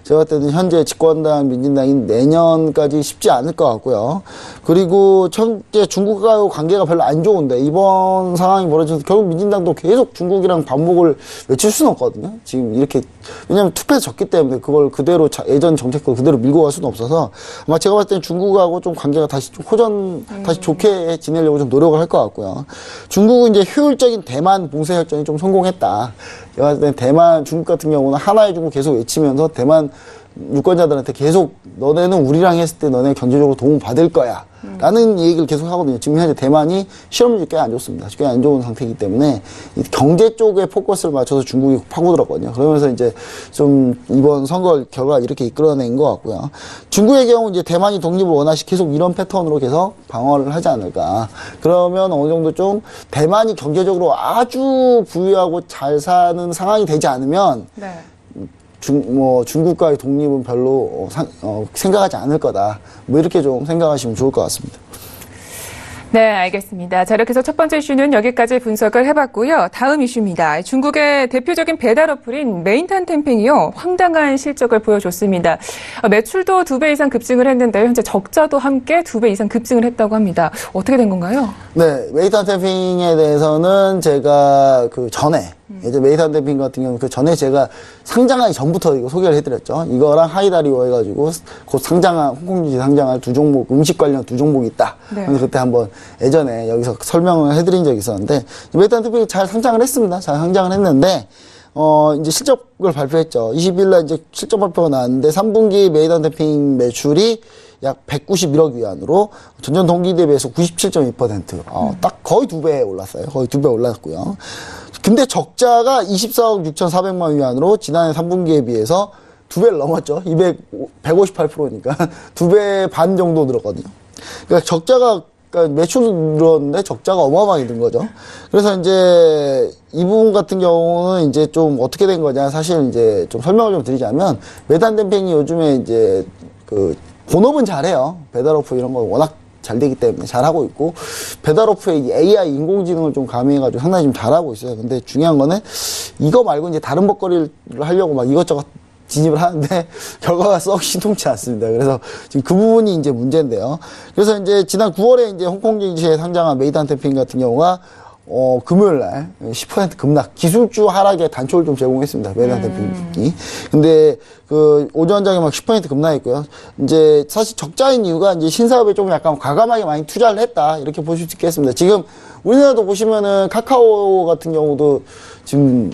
제가 볼 때는 현재 집권당 민진당이 내년까지 쉽지 않을 것 같고요. 그리고 현재 중국과의 관계가 별로 안 좋은데 이번 상황이 벌어져서 결국 민진당도 계속 중국이랑 반목을 외칠 수는 없거든요. 지금 이렇게 왜냐하면 투표에서 졌기 때문에 그걸 그대로 예전 정책을 그대로 밀고 갈 수는 없어서 아마 제가 봤을 때는 중국하고 좀 관계가 다시 좀 다시 좋게 지내려고 좀 노력을 할 것 같고요. 중국은 이제 효율적인 대만 봉쇄 협정이 좀 성공했다. 제가 봤을 때는 대만, 중국 같은 경우는 하나의 중국 계속 외치면서 대만 유권자들한테 계속 너네는 우리랑 했을 때 너네 경제적으로 도움 받을 거야. 라는 얘기를 계속 하거든요. 지금 현재 대만이 실업률이 꽤 안 좋습니다. 꽤 안 좋은 상태이기 때문에 이 경제 쪽에 포커스를 맞춰서 중국이 파고들었거든요. 그러면서 이제 좀 이번 선거 결과 이렇게 이끌어낸 것 같고요. 중국의 경우 이제 대만이 독립을 원하시 계속 이런 패턴으로 계속 방어를 하지 않을까. 그러면 어느 정도 좀 대만이 경제적으로 아주 부유하고 잘 사는 상황이 되지 않으면 네. 중국과의 독립은 별로 생각하지 않을 거다. 뭐 이렇게 좀 생각하시면 좋을 것 같습니다. 네, 알겠습니다. 자, 이렇게 해서 첫 번째 이슈는 여기까지 분석을 해봤고요. 다음 이슈입니다. 중국의 대표적인 배달 어플인 메인탄템핑이요, 황당한 실적을 보여줬습니다. 매출도 2배 이상 급증을 했는데요. 현재 적자도 함께 2배 이상 급증을 했다고 합니다. 어떻게 된 건가요? 네, 메인탄템핑에 대해서는 제가 그 전에 이제 메이탄템핑 같은 경우는 그 전에 제가 상장하기 전부터 이거 소개를 해드렸죠. 이거랑 하이다리오 해가지고 곧 홍콩 주식 상장할 두 종목, 음식 관련 두 종목이 있다. 네. 그래서 그때 한번 예전에 여기서 설명을 해드린 적이 있었는데 메이탄템핑이 잘 상장을 했습니다. 잘 상장을 했는데 이제 실적을 발표했죠. 20일 날 이제 실적 발표가 나왔는데 3분기 메이탄템핑 매출이 약 191억 위안으로 전년 동기 대비해서 97.2%. 딱 거의 2배 올랐어요. 거의 2배 올랐고요. 근데 적자가 24억 6,400만 위안으로 지난해 3분기에 비해서 2배를 넘었죠. 158%니까 2배 반 정도 늘었거든요. 그러니까 매출은 늘었는데 적자가 어마어마하게 든 거죠. 그래서 이제 이 부분 같은 경우는 이제 좀 어떻게 된 거냐. 사실 이제 좀 설명을 좀 드리자면 메단댐핑이 요즘에 이제 본업은 잘해요. 배달오프 이런 거 워낙 잘 되기 때문에 잘하고 있고, 배달오프에 AI 인공지능을 좀 가미해가지고 상당히 좀 잘하고 있어요. 근데 중요한 거는 이거 말고 이제 다른 먹거리를 하려고 막 이것저것 진입을 하는데 결과가 썩 신통치 않습니다. 그래서 지금 그 부분이 이제 문제인데요. 그래서 이제 지난 9월에 이제 홍콩 증시에 상장한 메이탄템핑 같은 경우가 금요일 날 10% 급락, 기술주 하락에 단초를 좀 제공했습니다. 메이탄템핑이. 근데 오전장에 막 10% 급락했고요. 이제 사실 적자인 이유가 이제 신사업에 좀 약간 과감하게 많이 투자를 했다. 이렇게 보실 수 있겠습니다. 지금 우리나라도 보시면은 카카오 같은 경우도 지금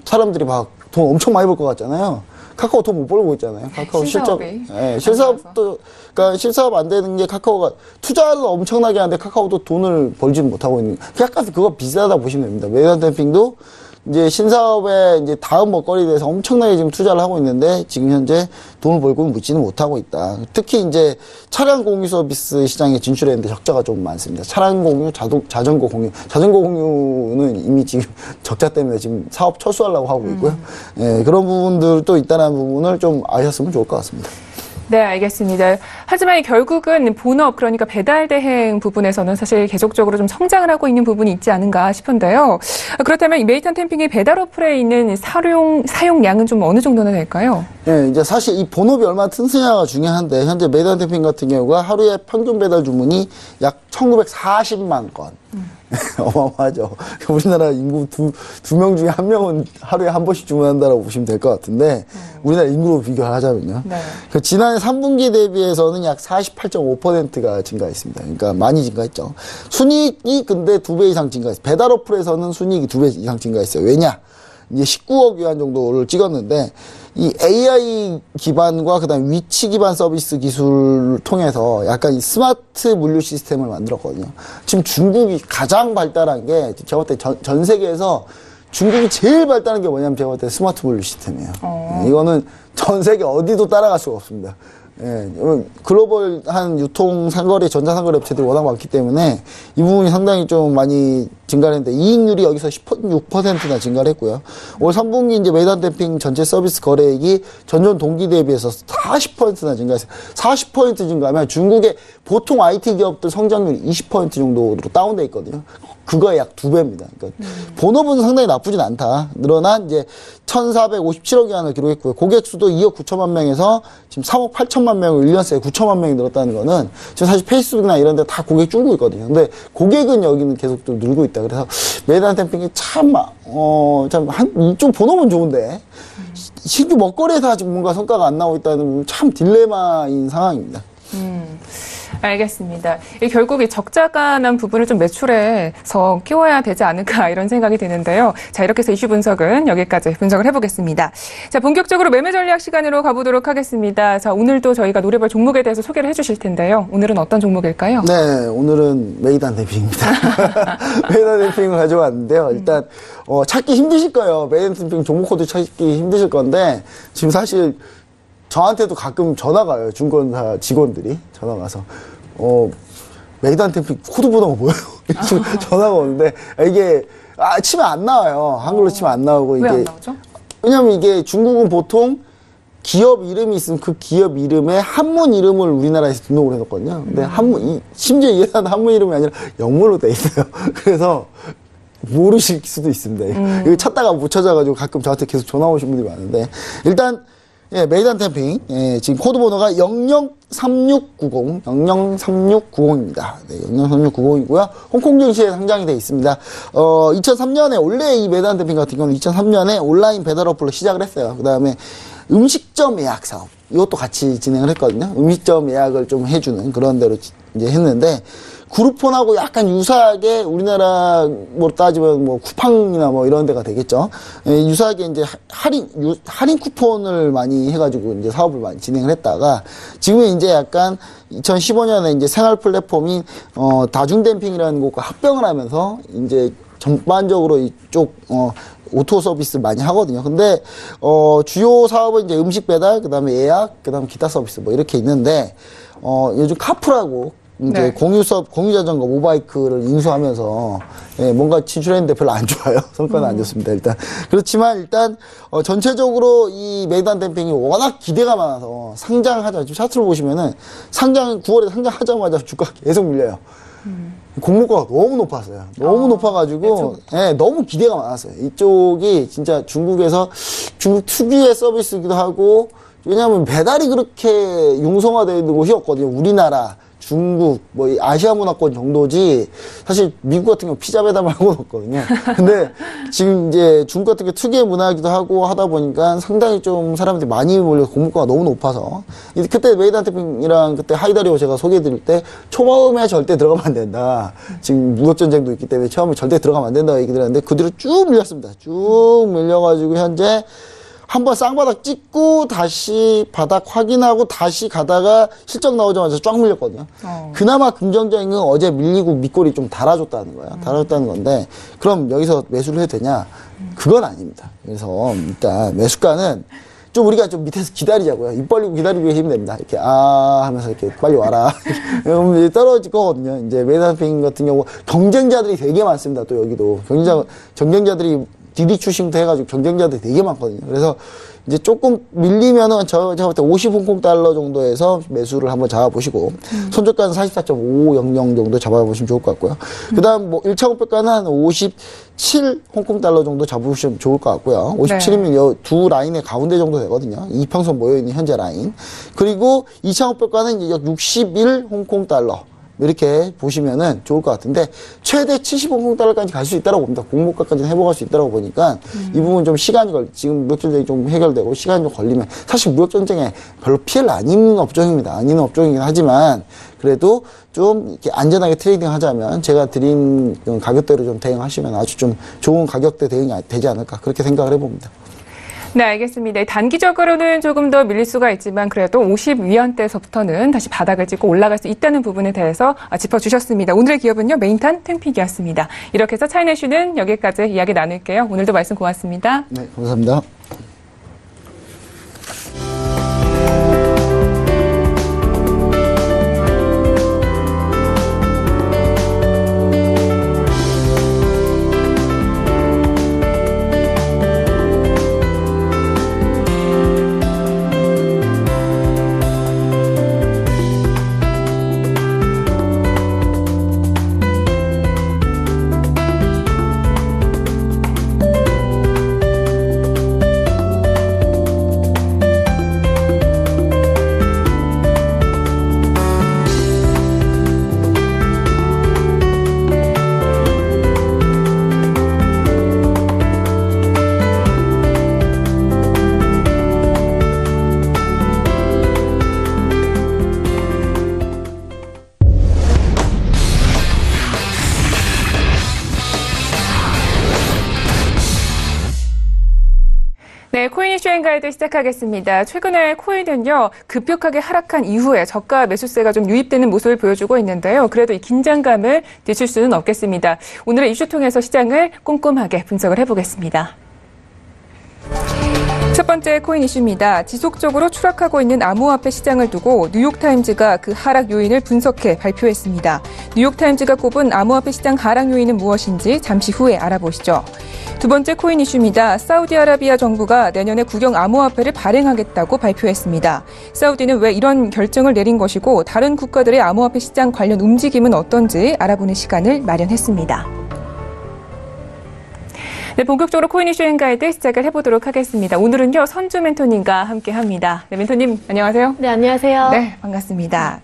사람들이 막 돈 엄청 많이 벌 것 같잖아요. 카카오 돈 못 벌고 있잖아요. 카카오 실사업도, 그러니까 실사업 안 되는 게 카카오가 투자를 엄청나게 하는데 카카오도 돈을 벌지는 못하고 있는, 약간 그거 비슷하다 보시면 됩니다. 메이탄템핑도 이제 신사업에 이제 다음 먹거리에 대해서 엄청나게 지금 투자를 하고 있는데 지금 현재 돈을 벌고 묻지는 못하고 있다. 특히 이제 차량 공유 서비스 시장에 진출했는데 적자가 좀 많습니다. 차량 공유, 자전거 공유. 자전거 공유는 이미 지금 적자 때문에 지금 사업 철수하려고 하고 있고요. 예, 그런 부분들도 있다는 부분을 좀 아셨으면 좋을 것 같습니다. 네, 알겠습니다. 하지만 결국은 본업, 그러니까 배달 대행 부분에서는 사실 계속적으로 좀 성장을 하고 있는 부분이 있지 않은가 싶은데요. 그렇다면 이 메이탄템핑의 배달 어플에 있는 사용량은 좀 어느 정도나 될까요? 예, 이제 사실 이 본업이 얼마나 튼튼하냐가 중요한데, 현재 메이탄템핑 같은 경우가 하루에 평균 배달 주문이 약 1940만 건. 어마어마하죠. 우리나라 인구 두 명 중에 한 명은 하루에 한 번씩 주문한다라고 보시면 될 것 같은데, 우리나라 인구로 비교를 하자면요. 네. 지난해 3분기 대비해서는 약 48.5%가 증가했습니다. 그러니까 많이 증가했죠. 순이익이 근데 2배 이상 증가했어요. 배달 어플에서는 순이익이 2배 이상 증가했어요. 왜냐? 이제 19억 위안 정도를 찍었는데, 이 AI 기반과 그다음 위치 기반 서비스 기술을 통해서 약간 이 스마트 물류 시스템을 만들었거든요. 지금 중국이 가장 발달한 게 제가 볼 때 전 세계에서 중국이 제일 발달한 게 뭐냐면 제가 볼 때 스마트 물류 시스템이에요. 이거는 전 세계 어디도 따라갈 수가 없습니다. 예, 글로벌한 유통 상거래, 전자 상거래 업체들이 워낙 많기 때문에 이 부분이 상당히 좀 많이 증가를 했는데 이익률이 여기서 16%나 증가를 했고요. 올 3분기 이제 메이단 댐핑 전체 서비스 거래액이 전년 동기 대비해서 40%나 증가했어요. 40% 증가하면 중국의 보통 IT 기업들 성장률이 20% 정도로 다운돼 있거든요. 그거의 약 2배입니다. 그러니까 본업은 상당히 나쁘진 않다. 늘어난 이제 1,457억 위안을 기록했고요. 고객 수도 2억 9천만 명에서 지금 3억 8천만 명을 1년 새에 9천만 명이 늘었다는 거는 지금 사실 페이스북이나 이런 데 다 고객 줄고 있거든요. 근데 고객은 여기는 계속 좀 늘고 있다. 그래서 메이단 댐핑이 좀 본업은 좋은데 신규 먹거리에서 아직 뭔가 성과가 안 나오고 있다는 참 딜레마인 상황입니다. 알겠습니다. 결국 이 적자가 난 부분을 좀 매출에서 끼워야 되지 않을까 이런 생각이 드는데요. 자, 이렇게 해서 이슈 분석은 여기까지 분석을 해보겠습니다. 자, 본격적으로 매매 전략 시간으로 가보도록 하겠습니다. 자, 오늘도 저희가 노래별 종목에 대해서 소개를 해주실 텐데요. 오늘은 어떤 종목일까요? 네, 오늘은 메이단 댐핑입니다. 메이단 댐핑을 가져왔는데요. 일단 찾기 힘드실 거예요. 메이단 댐핑 종목 코드 찾기 힘드실 건데 지금 사실 저한테도 가끔 전화가 와요. 증권사 직원들이 전화가 와서 메이단 댐핑 코드 번호가 뭐예요? 전화가 오는데 이게 치면 안 나와요. 한글로 치면 안 나오고 이게 왜 안 나오죠? 왜냐면 이게 중국은 보통 기업 이름이 있으면 그 기업 이름에 한문 이름을 우리나라에서 등록을 해놓거든요. 근데 심지어 이해하는 한문 이름이 아니라 영문으로 돼 있어요. 그래서 모르실 수도 있습니다. 이거 찾다가 못 찾아가지고 가끔 저한테 계속 전화 오신 분들이 많은데 일단 예, 메이단 댐핑, 예, 지금 코드 번호가 003690입니다. 네, 003690이고요. 홍콩 증시에 상장이 되어 있습니다. 2003년에, 원래 이 메이단 댐핑 같은 경우는 2003년에 온라인 배달 어플로 시작을 했어요. 그 다음에 음식점 예약 사업, 이것도 같이 진행을 했거든요. 음식점 예약을 좀 해주는 그런 데로 이제 했는데, 그룹폰하고 약간 유사하게 우리나라 뭐 따지면 뭐 쿠팡이나 뭐 이런 데가 되겠죠. 예, 유사하게 이제 할인 쿠폰을 많이 해가지고 이제 사업을 많이 진행을 했다가 지금은 이제 약간 2015년에 이제 생활 플랫폼인 다중댐핑이라는 곳과 합병을 하면서 이제 전반적으로 이쪽 오토 서비스 많이 하거든요. 근데 주요 사업은 이제 음식 배달, 그다음에 예약, 그다음에 기타 서비스 뭐 이렇게 있는데 요즘 카풀하고 이제 네. 공유 자전거, 모바이크를 인수하면서 예, 뭔가 진출했는데 별로 안 좋아요. 성과는 안 좋습니다. 일단 그렇지만 전체적으로 이 메이단 댐핑이 워낙 기대가 많아서 상장하자 지금 차트를 보시면은 9월에 상장하자마자 주가가 계속 밀려요. 공모가가 너무 높았어요. 너무 높아가지고 예, 너무 기대가 많았어요. 이쪽이 진짜 중국 특유의 서비스이기도 하고 왜냐하면 배달이 그렇게 융성화되어 있는 곳이 없거든요. 우리나라, 중국, 뭐, 아시아 문화권 정도지, 사실 미국 같은 경우 피자 배달 말고는 없거든요. 근데 지금 이제 중국 같은 게 특유의 문화이기도 하고 하다 보니까 상당히 좀 사람들이 많이 몰려서 공모가가 너무 높아서. 그때 메이단 댐핑이랑 그때 하이다리오 제가 소개해드릴 때 초마음에 절대 들어가면 안 된다. 지금 무역전쟁도 있기 때문에 처음에 절대 들어가면 안 된다고 얘기를 했는데 그 뒤로 쭉 밀렸습니다. 쭉 밀려가지고 현재 한번 쌍바닥 찍고 다시 바닥 확인하고 다시 가다가 실적 나오자마자 쫙 밀렸거든요. 그나마 긍정적인 건 어제 밀리고 밑골이 좀 달아줬다는 거예요. 달아줬다는 건데 그럼 여기서 매수를 해도 되냐? 그건 아닙니다. 그래서 일단 매수가는 좀 우리가 좀 밑에서 기다리자고요. 입 벌리고 기다리고 계시면 됩니다. 이렇게 하면서 이렇게 빨리 와라. 그러면 이제 떨어질 거거든요. 이제 메이단 댐핑 같은 경우 경쟁자들이 되게 많습니다. 또 여기도 경쟁자들이 디디 출신부터 해가지고 경쟁자들이 되게 많거든요. 그래서 이제 조금 밀리면은 제가 볼 때 50 홍콩 달러 정도에서 매수를 한번 잡아보시고 손절가는 44.500 정도 잡아보시면 좋을 것 같고요. 그다음 뭐 1차 목표가는 한 57 홍콩 달러 정도 잡으시면 좋을 것 같고요. 57이면 요 두 라인의 가운데 정도 되거든요. 이평선 모여있는 현재 라인. 그리고 2차 목표가는 이제 61 홍콩 달러. 이렇게 보시면은 좋을 것 같은데 최대 70달러까지 갈 수 있다고 봅니다. 공모가까지 해보갈 수 있다고 보니까 이 부분 좀 시간이 지금 무역전쟁이 좀 해결되고 시간이 좀 걸리면 사실 무역전쟁에 별로 피해를 안 입는 업종입니다. 안 입는 업종이긴 하지만 그래도 좀 이렇게 안전하게 트레이딩 하자면 제가 드린 가격대로 좀 대응하시면 아주 좀 좋은 가격대 대응이 되지 않을까 그렇게 생각을 해봅니다. 네, 알겠습니다. 단기적으로는 조금 더 밀릴 수가 있지만 그래도 50위안대에서부터는 다시 바닥을 찍고 올라갈 수 있다는 부분에 대해서 짚어주셨습니다. 오늘의 기업은요, 메인탄 템픽이었습니다. 이렇게 해서 차이내슈는 여기까지 이야기 나눌게요. 오늘도 말씀 고맙습니다. 네, 감사합니다. 네, 코인 이슈 앤가이드 시작하겠습니다. 최근에 코인은요, 급격하게 하락한 이후에 저가 매수세가 좀 유입되는 모습을 보여주고 있는데요. 그래도 이 긴장감을 늦출 수는 없겠습니다. 오늘의 이슈 통해서 시장을 꼼꼼하게 분석을 해보겠습니다. 첫 번째 코인 이슈입니다. 지속적으로 추락하고 있는 암호화폐 시장을 두고 뉴욕타임즈가 그 하락 요인을 분석해 발표했습니다. 뉴욕타임즈가 꼽은 암호화폐 시장 하락 요인은 무엇인지 잠시 후에 알아보시죠. 두 번째 코인 이슈입니다. 사우디아라비아 정부가 내년에 국영 암호화폐를 발행하겠다고 발표했습니다. 사우디는 왜 이런 결정을 내린 것이고 다른 국가들의 암호화폐 시장 관련 움직임은 어떤지 알아보는 시간을 마련했습니다. 네, 본격적으로 코인 이슈 앤가이드 시작을 해보도록 하겠습니다. 오늘은요, 선주 멘토님과 함께합니다. 네, 멘토님 안녕하세요. 네, 안녕하세요. 네, 반갑습니다.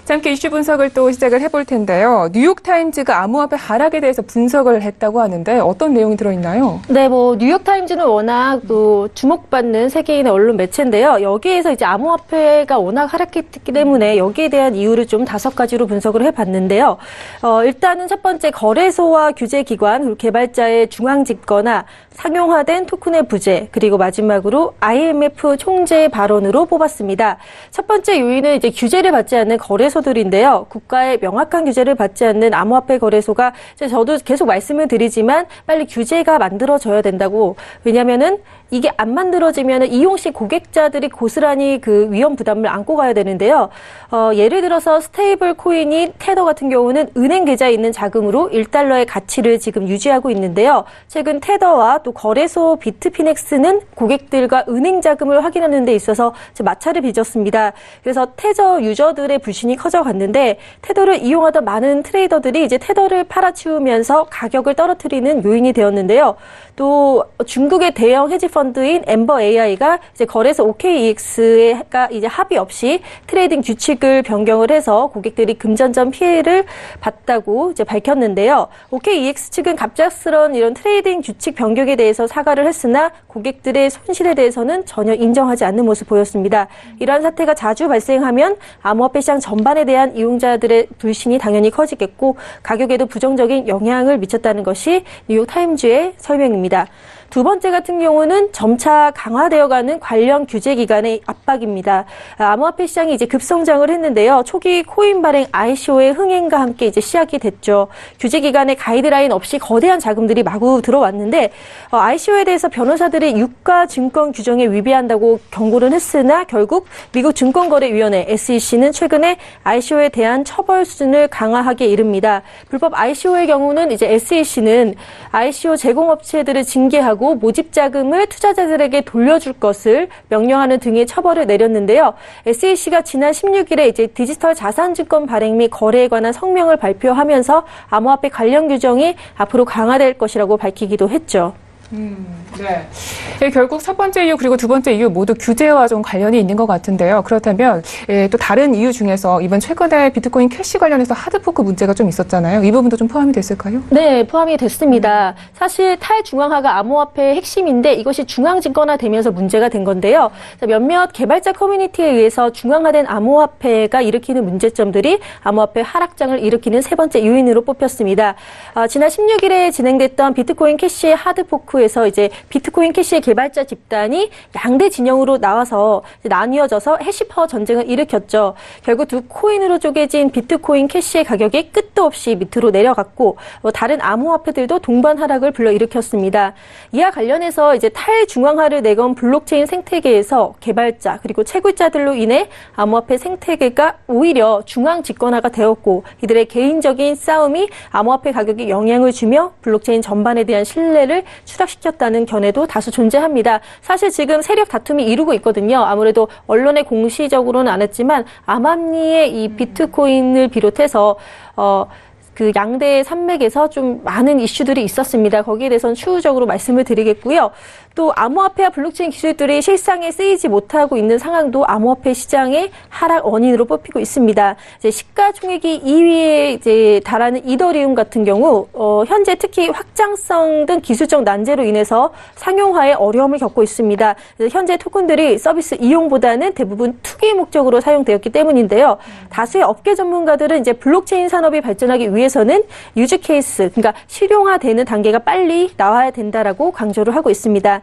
자, 함께 이슈 분석을 또 시작을 해볼 텐데요. 뉴욕타임즈가 암호화폐 하락에 대해서 분석을 했다고 하는데 어떤 내용이 들어있나요? 네, 뉴욕타임즈는 워낙 또 주목받는 세계인의 언론 매체인데요. 여기에서 이제 암호화폐가 워낙 하락했기 때문에 여기에 대한 이유를 좀 5가지로 분석을 해봤는데요. 일단은 첫 번째, 거래소와 규제기관, 그리고 개발자의 중앙집거나 상용화된 토큰의 부재, 그리고 마지막으로 IMF 총재 발언으로 뽑았습니다. 첫 번째 요인은 이제 규제를 받지 않는 거래소들인데요. 국가의 명확한 규제를 받지 않는 암호화폐 거래소가 이제 저도 계속 말씀을 드리지만 빨리 규제가 만들어져야 된다고. 왜냐면은 이게 안 만들어지면 이용 시 고객자들이 고스란히 그 위험 부담을 안고 가야 되는데요. 예를 들어서 스테이블 코인인 테더 같은 경우는 은행 계좌에 있는 자금으로 $1의 가치를 지금 유지하고 있는데요. 최근 테더와 또 거래소 비트피넥스는 고객들과 은행 자금을 확인하는 데 있어서 마찰을 빚었습니다. 그래서 테더 유저들의 불신이 커져갔는데 테더를 이용하던 많은 트레이더들이 이제 테더를 팔아치우면서 가격을 떨어뜨리는 요인이 되었는데요. 또 중국의 대형 헤지 펀드인 엠버 AI가 이제 거래소 OKEX가 이제 합의 없이 트레이딩 규칙을 변경을 해서 고객들이 금전적 피해를 봤다고 이제 밝혔는데요. OKEX 측은 갑작스러운 이런 트레이딩 규칙 변경에 대해서 사과를 했으나 고객들의 손실에 대해서는 전혀 인정하지 않는 모습 보였습니다. 이러한 사태가 자주 발생하면 암호화폐 시장 전반에 대한 이용자들의 불신이 당연히 커지겠고 가격에도 부정적인 영향을 미쳤다는 것이 뉴욕타임즈의 설명입니다. 두 번째 같은 경우는 점차 강화되어가는 관련 규제기관의 압박입니다. 암호화폐 시장이 이제 급성장을 했는데요. 초기 코인 발행 ICO의 흥행과 함께 이제 시작이 됐죠. 규제기관의 가이드라인 없이 거대한 자금들이 마구 들어왔는데 ICO에 대해서 변호사들이 유가 증권 규정에 위배한다고 경고를 했으나 결국 미국 증권거래위원회 SEC는 최근에 ICO에 대한 처벌 수준을 강화하게 이릅니다. 불법 ICO의 경우는 이제 SEC는 ICO 제공업체들을 징계하고 모집 자금을 투자자들에게 돌려줄 것을 명령하는 등의 처벌을 내렸는데요. SEC가 지난 16일에 이제 디지털 자산증권 발행 및 거래에 관한 성명을 발표하면서 암호화폐 관련 규정이 앞으로 강화될 것이라고 밝히기도 했죠. 네. 결국 첫 번째 이유 그리고 두 번째 이유 모두 규제와 좀 관련이 있는 것 같은데요. 그렇다면 또 다른 이유 중에서 이번 최근에 비트코인 캐시 관련해서 하드포크 문제가 좀 있었잖아요. 이 부분도 좀 포함이 됐을까요? 네, 포함이 됐습니다. 사실 탈중앙화가 암호화폐의 핵심인데 이것이 중앙집권화되면서 문제가 된 건데요. 몇몇 개발자 커뮤니티에 의해서 중앙화된 암호화폐가 일으키는 문제점들이 암호화폐 하락장을 일으키는 세 번째 요인으로 뽑혔습니다. 지난 16일에 진행됐던 비트코인 캐시의 하드포크에서 이제 비트코인 캐시의 개발자 집단이 양대 진영으로 나뉘어져서 해시파워 전쟁을 일으켰죠. 결국 두 코인으로 쪼개진 비트코인 캐시의 가격이 끝도 없이 밑으로 내려갔고 다른 암호화폐들도 동반 하락을 불러일으켰습니다. 이와 관련해서 이제 탈중앙화를 내건 블록체인 생태계에서 개발자 그리고 채굴자들로 인해 암호화폐 생태계가 오히려 중앙 집권화가 되었고 이들의 개인적인 싸움이 암호화폐 가격에 영향을 주며 블록체인 전반에 대한 신뢰를 추락시켰다는 견해도 다수 존재합니다. 사실 지금 세력 다툼이 이루고 있거든요. 아무래도 언론에 공시적으로는 안 했지만 암암리의 이 비트코인을 비롯해서 그 양대 산맥에서 좀 많은 이슈들이 있었습니다. 거기에 대해서는 추후적으로 말씀을 드리겠고요. 또 암호화폐와 블록체인 기술들이 실상에 쓰이지 못하고 있는 상황도 암호화폐 시장의 하락 원인으로 뽑히고 있습니다. 이제 시가총액이 2위에 이제 달하는 이더리움 같은 경우 현재 특히 확장성 등 기술적 난제로 인해서 상용화에 어려움을 겪고 있습니다. 현재 토큰들이 서비스 이용보다는 대부분 투기 목적으로 사용되었기 때문인데요. 다수의 업계 전문가들은 이제 블록체인 산업이 발전하기 위해서는 유즈 케이스, 그러니까 실용화되는 단계가 빨리 나와야 된다라고 강조를 하고 있습니다.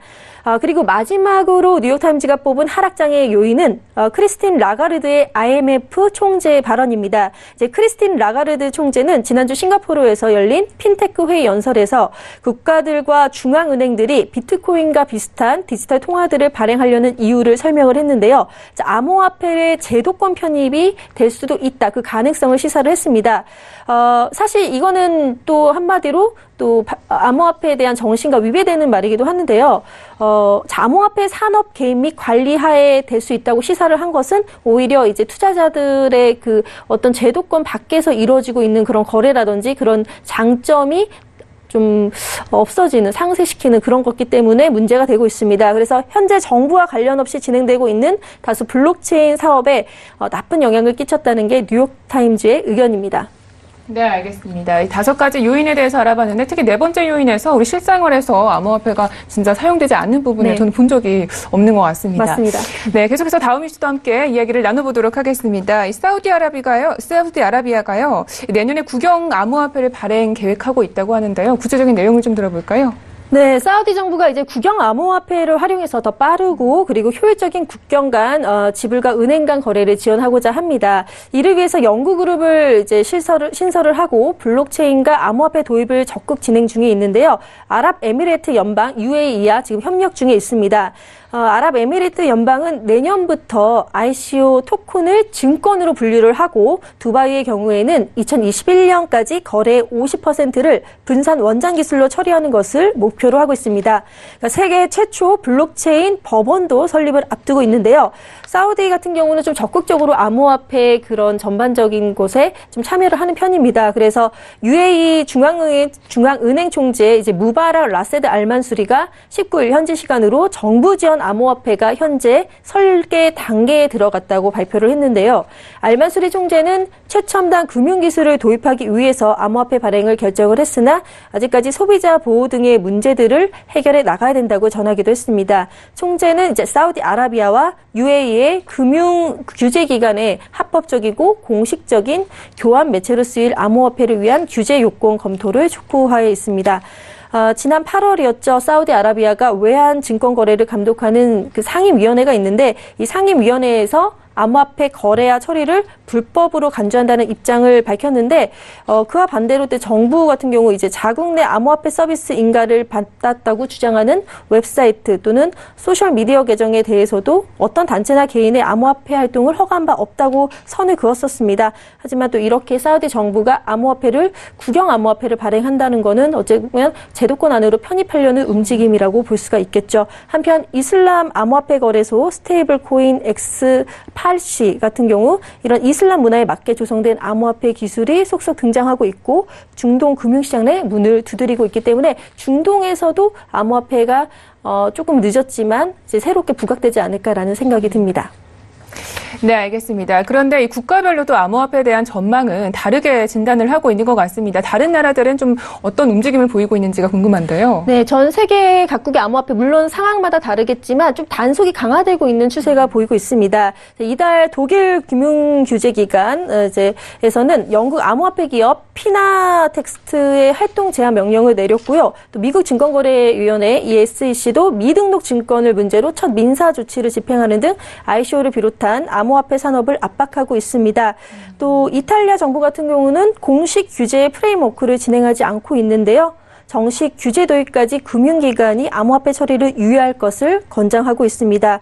그리고 마지막으로 뉴욕타임즈가 뽑은 하락장의 요인은 크리스틴 라가르드의 IMF 총재 발언입니다. 이제 크리스틴 라가르드 총재는 지난주 싱가포르에서 열린 핀테크 회의 연설에서 국가들과 중앙은행들이 비트코인과 비슷한 디지털 통화들을 발행하려는 이유를 설명을 했는데요. 암호화폐의 제도권 편입이 될 수도 있다. 그 가능성을 시사를 했습니다. 사실 이거는 또 한마디로 또 암호화폐에 대한 정신과 위배되는 말이기도 하는데요. 암호화폐 산업 개입 및 관리 하에 될 수 있다고 시사를 한 것은 오히려 이제 투자자들의 그 어떤 제도권 밖에서 이루어지고 있는 그런 거래라든지 그런 장점이 좀 없어지는, 상쇄시키는 그런 거기 때문에 문제가 되고 있습니다. 그래서 현재 정부와 관련 없이 진행되고 있는 다수 블록체인 사업에 나쁜 영향을 끼쳤다는 게 뉴욕타임즈의 의견입니다. 네, 알겠습니다. 이 5가지 요인에 대해서 알아봤는데 특히 4번째 요인에서 우리 실생활에서 암호화폐가 진짜 사용되지 않는 부분을 저는 본 적이 없는 것 같습니다. 맞습니다. 네, 계속해서 다음 이슈도 함께 이야기를 나눠보도록 하겠습니다. 이 사우디아라비아가요 내년에 국영 암호화폐를 발행 계획하고 있다고 하는데요. 구체적인 내용을 좀 들어볼까요? 네, 사우디 정부가 이제 국영 암호화폐를 활용해서 더 빠르고 그리고 효율적인 국경 간 지불과 은행 간 거래를 지원하고자 합니다. 이를 위해서 연구그룹을 이제 신설을 하고 블록체인과 암호화폐 도입을 적극 진행 중에 있는데요. 아랍에미레이트 연방 UAE와 지금 협력 중에 있습니다. 아랍에미리트 연방은 내년부터 ICO 토큰을 증권으로 분류를 하고 두바이의 경우에는 2021년까지 거래의 50%를 분산 원장 기술로 처리하는 것을 목표로 하고 있습니다. 그러니까 세계 최초 블록체인 법원도 설립을 앞두고 있는데요. 사우디 같은 경우는 좀 적극적으로 암호화폐 그런 전반적인 곳에 좀 참여를 하는 편입니다. 그래서 UAE 중앙은행 총재 이제 무바락 라세드 알만수리가 19일 현지 시간으로 정부 지원 암호화폐가 현재 설계 단계에 들어갔다고 발표를 했는데요. 알만수리 총재는 최첨단 금융기술을 도입하기 위해서 암호화폐 발행을 결정을 했으나 아직까지 소비자 보호 등의 문제들을 해결해 나가야 된다고 전하기도 했습니다. 총재는 이제 사우디아라비아와 UAE의 금융 규제 기관의 합법적이고 공식적인 교환 매체로 쓰일 암호화폐를 위한 규제 요건 검토를 촉구하에 있습니다. 지난 8월이었죠. 사우디아라비아가 외환 증권 거래를 감독하는 그 상임위원회가 있는데 이 상임위원회에서 암호화폐 거래와 처리를 불법으로 간주한다는 입장을 밝혔는데 그와 반대로 정부 같은 경우 이제 자국 내 암호화폐 서비스 인가를 받았다고 주장하는 웹사이트 또는 소셜 미디어 계정에 대해서도 어떤 단체나 개인의 암호화폐 활동을 허가한 바 없다고 선을 그었었습니다. 하지만 또 이렇게 사우디 정부가 국영 암호화폐를 발행한다는 것은 어쩌면 제도권 안으로 편입하려는 움직임이라고 볼 수가 있겠죠. 한편 이슬람 암호화폐 거래소 스테이블 코인 X8C 같은 경우 이런 이슬람 문화에 맞게 조성된 암호화폐 기술이 속속 등장하고 있고 중동 금융시장 내 문을 두드리고 있기 때문에 중동에서도 암호화폐가 조금 늦었지만 이제 새롭게 부각되지 않을까라는 생각이 듭니다. 네, 알겠습니다. 그런데 이 국가별로도 암호화폐에 대한 전망은 다르게 진단을 하고 있는 것 같습니다. 다른 나라들은 좀 어떤 움직임을 보이고 있는지가 궁금한데요. 네, 전 세계 각국의 암호화폐 물론 상황마다 다르겠지만 좀 단속이 강화되고 있는 추세가 보이고 있습니다. 이달 독일 금융규제기관에서는 영국 암호화폐 기업 피나텍스트의 활동 제한 명령을 내렸고요. 또 미국 증권거래위원회 SEC도 미등록 증권을 문제로 첫 민사 조치를 집행하는 등 ICO를 비롯한 암호화폐 산업을 압박하고 있습니다. 또 이탈리아 정부 같은 경우는 공식 규제 프레임워크를 진행하지 않고 있는데요. 정식 규제 도입까지 금융기관이 암호화폐 처리를 유예할 것을 권장하고 있습니다.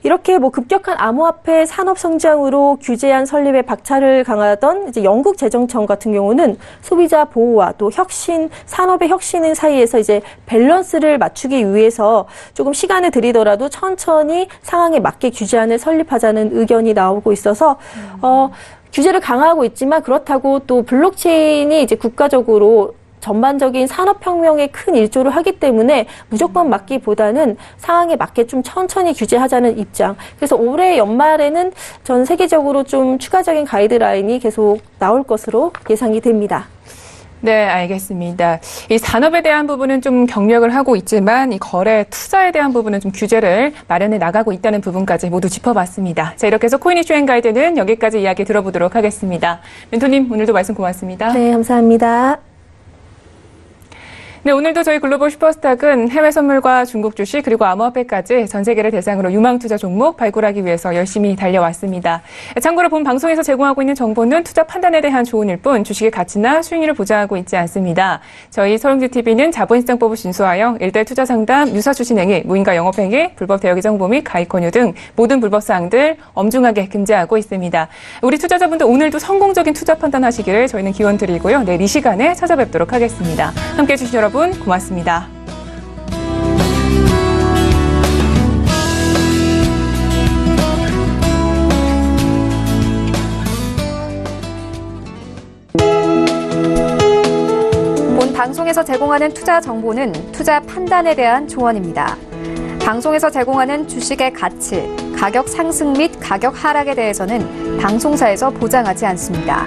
이렇게 급격한 암호화폐 산업 성장으로 규제안 설립에 박차를 강하던 이제 영국 재정청 같은 경우는 소비자 보호와 또 산업의 혁신 사이에서 이제 밸런스를 맞추기 위해서 조금 시간을 들이더라도 천천히 상황에 맞게 규제안을 설립하자는 의견이 나오고 있어서 규제를 강화하고 있지만 그렇다고 또 블록체인이 이제 국가적으로 전반적인 산업혁명에 큰 일조를 하기 때문에 무조건 막기보다는 상황에 맞게 좀 천천히 규제하자는 입장. 그래서 올해 연말에는 전 세계적으로 좀 추가적인 가이드라인이 계속 나올 것으로 예상이 됩니다. 네, 알겠습니다. 이 산업에 대한 부분은 좀 경력을 하고 있지만 이 거래, 투자에 대한 부분은 좀 규제를 마련해 나가고 있다는 부분까지 모두 짚어봤습니다. 자, 이렇게 해서 코인 이슈 앤 가이드는 여기까지 이야기 들어보도록 하겠습니다. 멘토님, 오늘도 말씀 고맙습니다. 네, 감사합니다. 네, 오늘도 저희 글로벌 슈퍼스탁은 해외 선물과 중국 주식 그리고 암호화폐까지 전 세계를 대상으로 유망 투자 종목 발굴하기 위해서 열심히 달려왔습니다. 참고로 본 방송에서 제공하고 있는 정보는 투자 판단에 대한 조언일 뿐 주식의 가치나 수익률을 보장하고 있지 않습니다. 저희 서울경제TV는 자본시장법을 준수하여 일대 투자 상담, 유사 추진행위, 무인가 영업행위, 불법 대여기 정보 및 가입 권유 등 모든 불법 사항들 엄중하게 금지하고 있습니다. 우리 투자자분들 오늘도 성공적인 투자 판단하시기를 저희는 기원 드리고요. 내일 이 시간에 찾아뵙도록 하겠습니다. 함께해 주신 여러분 고맙습니다. 본 방송에서 제공하는 투자 정보는 투자 판단에 대한 조언입니다. 방송에서 제공하는 주식의 가치, 가격 상승 및 가격 하락에 대해서는 방송사에서 보장하지 않습니다.